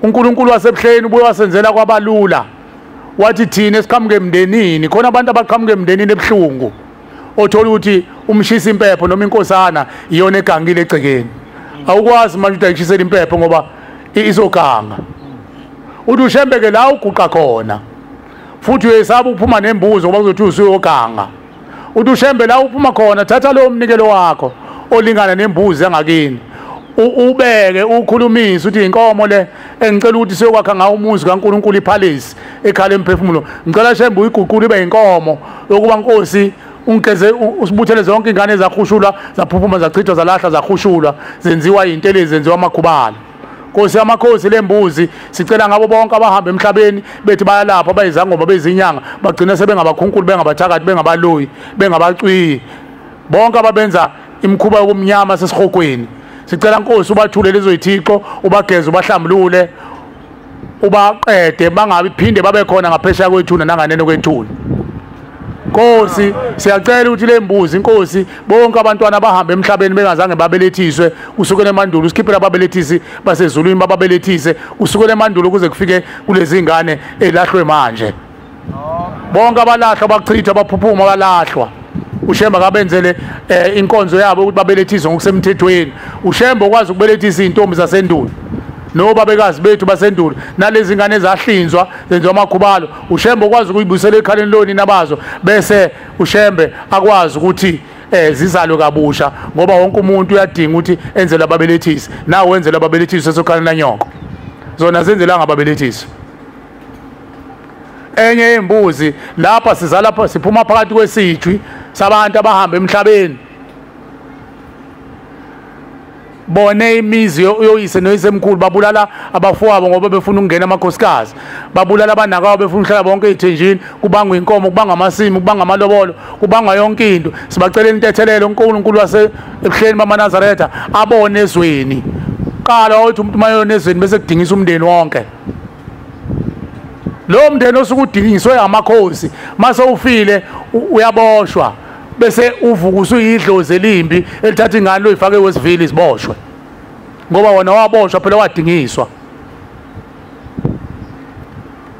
uNkulunkulu wasebuhleni ubuye wasenzela kwabalula wathi thina esiqhamuke emndenini khona abantu abaqhamuke emndenini ebuhlungu othola ukuthi umshisa impepho noma inkosana iyona egangile egcekeni awukwazi manje ukuthi ayishisele impepho ngoba izoganga uthi uShembeke la uguqa khona futhi uyesaba ukuphuma nembuzo ngoba kuzothi usuyoganga uthi uShembe la uphuma khona thatha lo mnikelo wakho olingana nembuzi yangakini ubeke ukhulumisa uthi inkomo le engicela ukuthi siyokwakha ngawo umuzi kaNkulunkulu iPalace ekhaya emphefumulo ngicela Shembe uyiguqule ibe inkomo yokuba Nkosi ungeze usibuthele zonke ingane zakhushulwa zaphuphuma zachithwa zalahla zakhushulwa zenziwa into lezi zenziwa amakhubala Nkosi yamakhosi lembuzi sicela ngabo bonke abahamba emhlabeni bethi bayalapha bayizangoma bezinyanga bagcina sebengabakhunkulu bengabathakathi bengabaloyi bengabacwi bonke ababenza imkhuba yokumnyama sesihogweni sicela Nkosi ubathule lezo ithixo ubageze ubahlambulule ubaqede bangabi phinde babe khona ngaphesha kwethuna nanganene kwethuna Nkosi siyacela ukuthi lembuzi Nkosi bonke abantwana abahamba emhlabeni bengazange babelethiswe usukela emandulo usikhiphela ababelethisi basezulwini bababelethise usukela emandulo kuze kufike kulezi ingane elahlwe manje bonke abalahlwa bachithwa baphuphuma balahlwa uShemba kabenzele inkonzo yabo ukuthi babelethiswe ngokusemthethweni uShemba ukwazi ukubelethisa intombi zasendulo nobabekazi bethu basendulo nalezi ngane ezahlinzwa zenziwa amakhubalo uShembe ukwazi ukuyibusela ekhaleni loni nabazo bese uShembe akwazi ukuthi zizalwe kabusha ngoba wonke umuntu uyadinga ukuthi enzelwe ababelethisi nawe wenzelwe ababelethisi esokhaleni lanyoko zona zenzelanga ababelethisi enye imbuzi lapha sizalapha siphuma phakathi kwesijwi sabantu abahamba emhlabeni bone imizi yoyise noyise emkhulu babulala abafowabo ngoba befuna ukungena amakhosikazi babulala abanakawo befuna ukuhlala bonke ezithenjini kubangwa inkomo kubanga amasimo kubanga amalobolo kubanga yonke into sibacela intethelelo uNkulunkulu wasebuhleni bamaNazaretha abone ezweni qala uthi umuntu mayona ezweni bese kudingisa umndeni wonke lo mndeni osukudingiswe amakhosi mase ufile uyaboshwa bese uvuka uyidlozi elimbi elithatha ingane loyifake wesivili isiboshwe ngoba wona waboshwa phela wadingiswa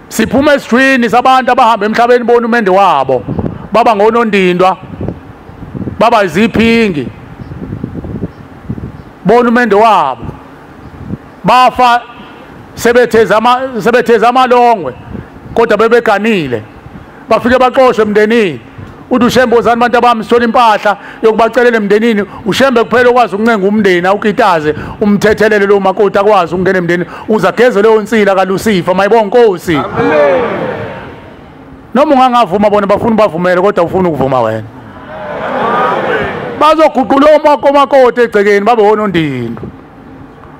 siphuma esitrini sabantu abahamba emhlabeni bona umende wabo baba ngonondindwa baba iziphingi bona umende wabo bafa sebetheza amalongwe kodwa bebeganile bafike baxoshwe emndenini uthi uShembe uzani abantu abami sithola impahla yokubacelela emndenini uShembe kuphela ukwazi ukuncenga umndeni awukitaze umthethelele lo makoti akwazi ukungena emndenini uzageze leyo nsila kaLucifer mayibonga Nkosi amen noma ungangavuma bona bafuna bavumele kodwa ufuna ukuvuma wena bazoguqula omakoti egcekeni babe wonondindwa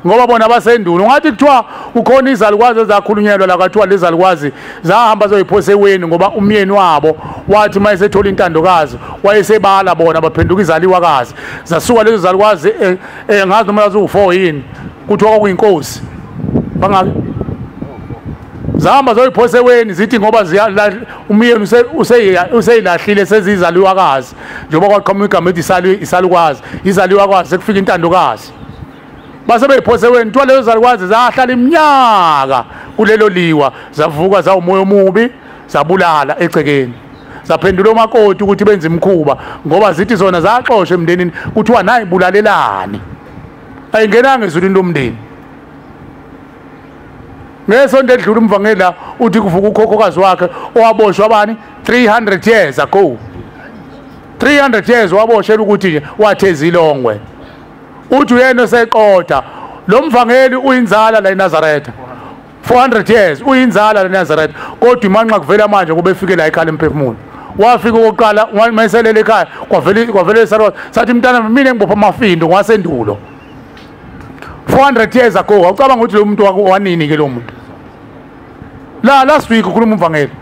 ngoba bona basendulo ngathi kuthiwa ukhona izalukwazi ezakhulunyelwa la kwathiwa lezalukwazi zahamba zoyiphosa eweni ngoba umyeni wabo wathi mayesethola intandokazi wayesebala bona baphenduka izaliwakazi zasuka lezo zalukwazi ngazi noma zazu4 yini kuthiwa kwakuyinkosi bangabe zahamba zoyiphosa eweni zithi ngoba umyeni useyilahlile sezizaliwakazi njengoba kwaqhamuka igama ethi isalukwazi izaliwakazi sekufika intandokazi base beyiphose wena kuthiwa lezo zalukwazi zahlala iminyaka kulelo liwa zavuka zawumoya omubi zabulala egcekeni zaphendula omakoti ukuthi benze imkhuba ngoba zithi zona zaxoshwe emndenini kuthiwa nayi bulalelani ayingenanga ezulwini lomndeni ngesonto edlula umvangela uthi kuvuka ukhokhokazi wakhe owaboshwa abani 300 years ago 300 years waboshela ukuthi nje watheza ilongwe uthi uyena oseqotha lo mvangeli uyinzala la eNazaretha 400 years uyinzala la eNazaretha kodwa imanqa kuvela manje kube efike la ekhaya emphefumulo wafika oqala mayiselele ekhaya kwavele isarwa sathi mntana mina ngibopha amafindo ngwasendulo 400 years ago awucabanga ukuthi lo muntu wanini ke lo muntu last week ukhuluma umvangeli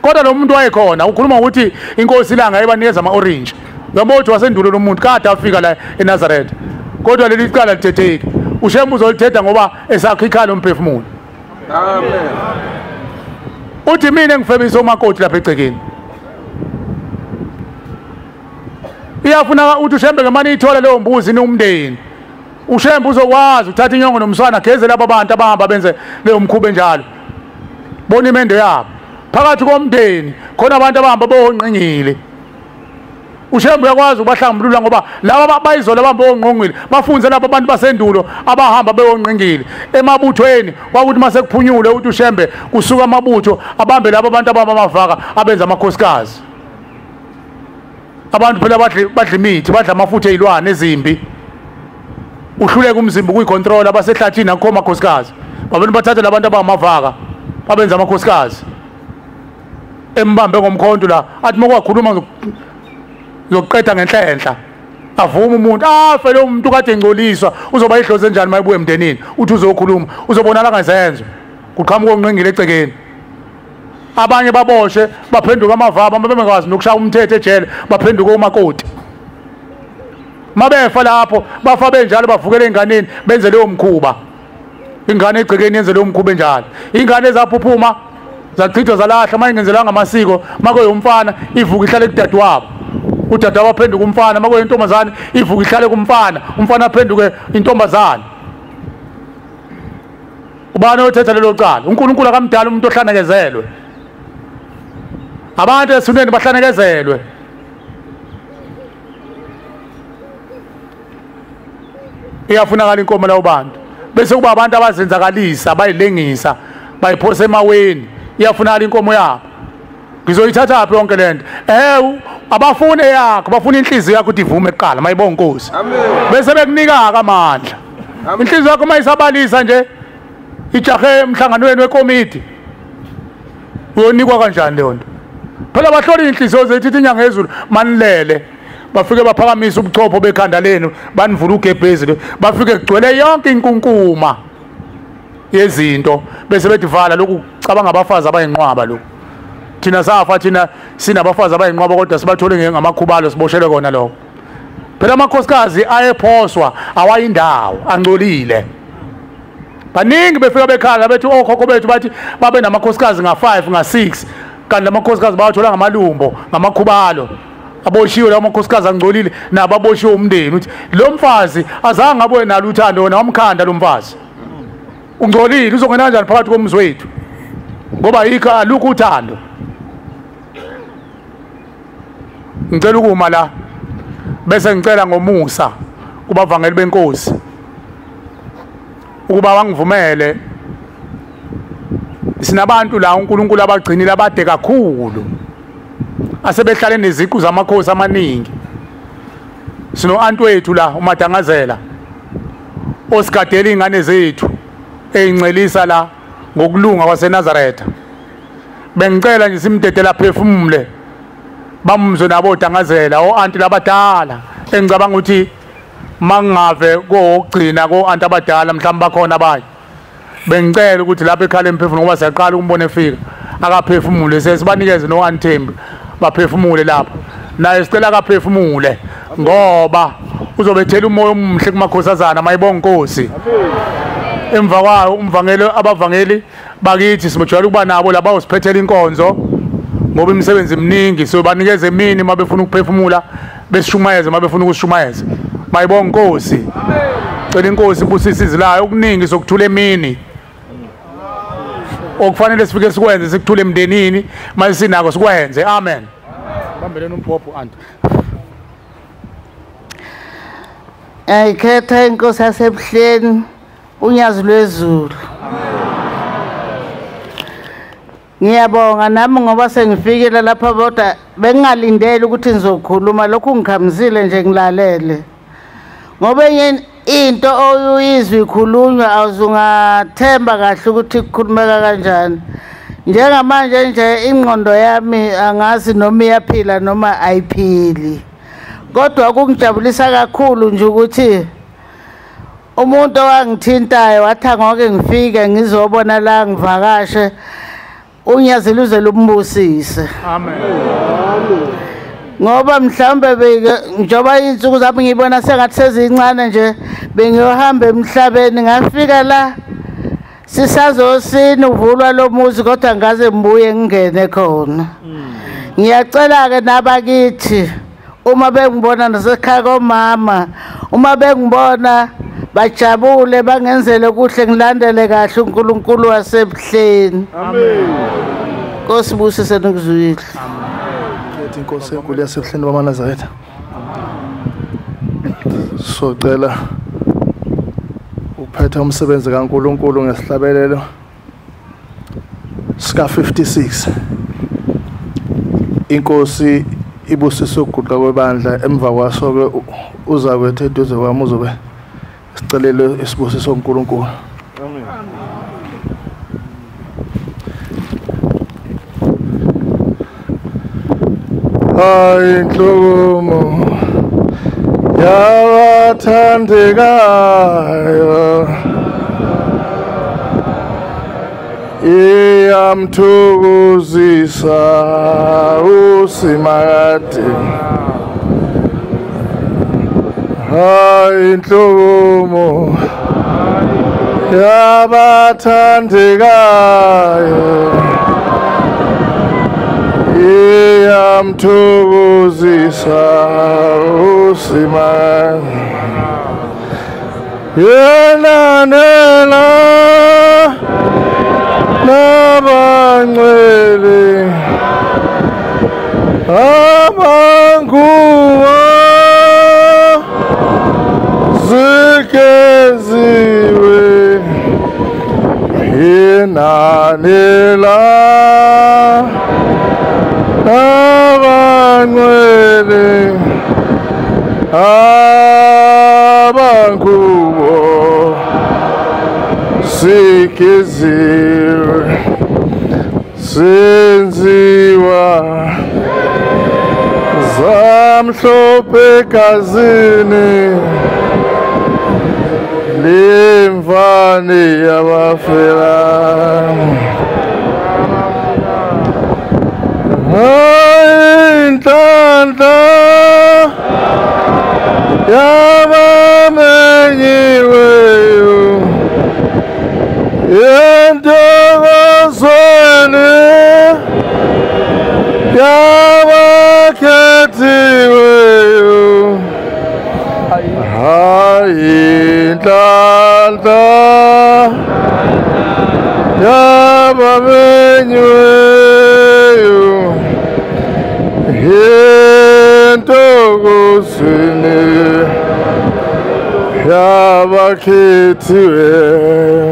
kodwa lo muntu wayekhona ukhuluma ukuthi inkosi ilanga ebanikeza ama-orange Ngamothi wasendulo nomuntu kade afika la eNazareth. Kodwa leli cala lithetheki. Ushembe uzolithetha ngoba esakho ikhala umphefumulo. Amen. Uthi mina ngifebisa umakoti lapha egcekeni. Iyafuna uthi ushembe ngemani ithola leyo mbuzi nomndeni. Ushembe uzokwazi uthatha inyongo nomswana geze labo bantu abahamba benze leyo mkhuba enjalo. Bona imendo yabo. Phakathi komndeni khona abantu abahamba bonqingile. Ushembe uyakwazi ukubahlambulula ngoba laba bayizola abahamba bonqingile bafunze lapho abantu basendulo abahamba beyonqingile. Emabuthweni kwakuthi mase kuphunyule uthi ushembe kusuka amabutho abambe labo abantu abamavaka abenza amakhosikazi. Abantu phela badla imithi badla amafutha ezilwane ezimbi. Uhluleka umzimba ukuyicontrol abasehlathini akho amakhosikazi. Babona bathatha labantu abamavaka babenza amakhosikazi. Embambe ngomkhonto la athi mokwakhuluma zokuqeda ngenhlenhla avuma umuntu afe lo muntu kade engcoliswa uzoba idlozi enjani mayibuye emndenini uthi uzokhuluma uzobonala ngazenzo kuqhamuka onqingile egcekeni. Abanye baboshe baphenduka amavaba bebengakwazi nokushaya umthetho ejele baphenduka umakoti. Mabefa lapho bafa benjalo bavukela enganeni benze leyo mkhuba. Ingane egcekeni yenze leyo mkhuba enjalo. Ingane ezaphuphuma zachithwa zalahla mayingenzelanga amasiko makuye umfana ivuka ihlale kudadewabo. Udada waphenduka umfana makuye intombazane ivuka ihlale kumfana umfana aphenduke intombazane. Ubani othetha lelo cala? uNkulunkulu akamdala umuntu ohlanekezelwe. Abantu esuneni bahlanekezelwe. Iyafunakala inkomo la ubantu bese kuba abantu abazenzakalisa bayilengisa bayiphosa emaweni. Iyafunakala inkomo yabo. Ngizoyithatha aphi yonke lento? Abafune yakho bafuna inhliziyo yakho ivume eqala mayibonga Nkosi. Amen. Bese bekunika amandla. Inhliziyo yakho mayisabalisa nje ijahe emhlanganweni wekomiti. Uyonikwa kanjani leyo nto? Phela bahlola inhliziyo zethu inyanga ezulu manilele. Bafike baphakamisa ubuchopho bekhanda lenu banivula ugebhezi bafike kugcwele yonke inkunkuma yezinto bese bethi vala lokhu cabanga abafazi abayinqwaba lokhu. Thina safa thina sinabafazi abayinqwaba kodwa sibathole ngamakhubalo siboshele kona lokho. Phela amakhosikazi ayephoswa awayindawo angcolile. Baningi befika bekhala bethi okhokho bethu bathi babe namakhosikazi nga5 nga6 kanti lamakhosikazi bawathola ngamalumbo ngamakhubalo. Aboshiwe la amakhosikazi angcolile nabo aboshiwe umndeni uthi lo mfazi azange abuye nalo uthando wona wamkhanda lo mfazi. Ungcolile uzongena kanjani phakathi komuzi wethu? Ngoba yikho alukho uthando. Ngicela ukuma la bese ngicela ngomusa kubavangeli benkosi ukuba wangivumele sinabantu la uNkulunkulu abagcinile abade kakhulu asebehlale neziqu zamakhosi amaningi. Sino antwethu la uMadangazela osigadela ingane zethu eyincelisa la ngokulunga kwaseNazaretha. Bengicela nje simdedela phefumule bamuzwe nabo Dangazela oanti labadala engicabanga ukuthi mangave kokugcina koanti abadala mhlawumbe bakhona abaye. Bengicela ukuthi lapha ekhaya emphefumulo ngoba siyaqala ukumbona efika akaphefumule sesibanikeze noanthembi baphefumule lapha naye sicela akaphefumule ngoba uzobethela umoya omhle kumakhosazana mayibonga Nkosi. Emva kwayo umvangeli abavangeli bakithi simjwayele ukuba nabo laba osiphethela inkonzo ngoba imisebenzi eminingi so banikeze emini mabefuna ukuphefumula besishumayeze mabefuna ukushumayeza mayibonga Nkosi. Cela inkosi ibusise izilayo okuningi sokuthula emini okufanele sifike sikwenze sikuthule emndenini mase sinako sikwenze. Amen. Bambeleni umpopho anti. Ayikhetha inkosi yasebuhleni unyazi lwezulu. Ngiyabonga nami ngoba sengifikile lapha bodwa bengalindele ukuthi ngizokhuluma lokhu ngikhamisile nje ngilalele. Ngoba into oyizwe ikhulunywa awuzungathemba kahle ukuthi kukhulumeka kanjani. Njengamanje nje ingqondo yami angazi noma iyaphila noma ayiphili. Kodwa kungijabulisa kakhulu nje ukuthi umuntu owangithintayo wathi ngoke ngifike ngizobona la ngivakashe unyazile uze lumbusise. Amen. ngoba mhlawumbe njengoba insuku zami ngibona sengathi sezincane nje bengiyohamba emhlabeni ngafika la sisazosini uvulwa lo muzi kodwa ngaze ngibuye ngingene khona. Ngiyacela ke nabakithi uma bengibona nasekhaya komama uma bengibona bajabule bangenzele kuhle ngilandele kahle uNkulunkulu wasebuhleni. Amen. Nkosibusise nokuzwile. Ngithi Inkosi enkulu yasebuhleni bamaNazaretha. Socela uphethe umsebenzi kaNkulunkulu ngesihlabelelo sika 56. Inkosi ibusise ukuguqa kwebandla emva kwaso ke uza kwethe eduze kwami uzobe sicelele isibusiso uNkulunkulu. Amen. Hayi inhlomo yabathandekayo iyamthokozisa usimakade. Hayi inhlomo yabathandekayo iyamthokozisa usimakade. Yenanela nabangcwele abanguwa zikeziwe yenanela nabangcwele abanguwo zikeziwe senziwa zamhlophe gazini limvane yabafela. Inhlanhla yabamenyiweyo yentokozweni yabakhethiweyo. Hayi inhlanhla yabamenyiweyo yentokozweni yabakhethiweyo.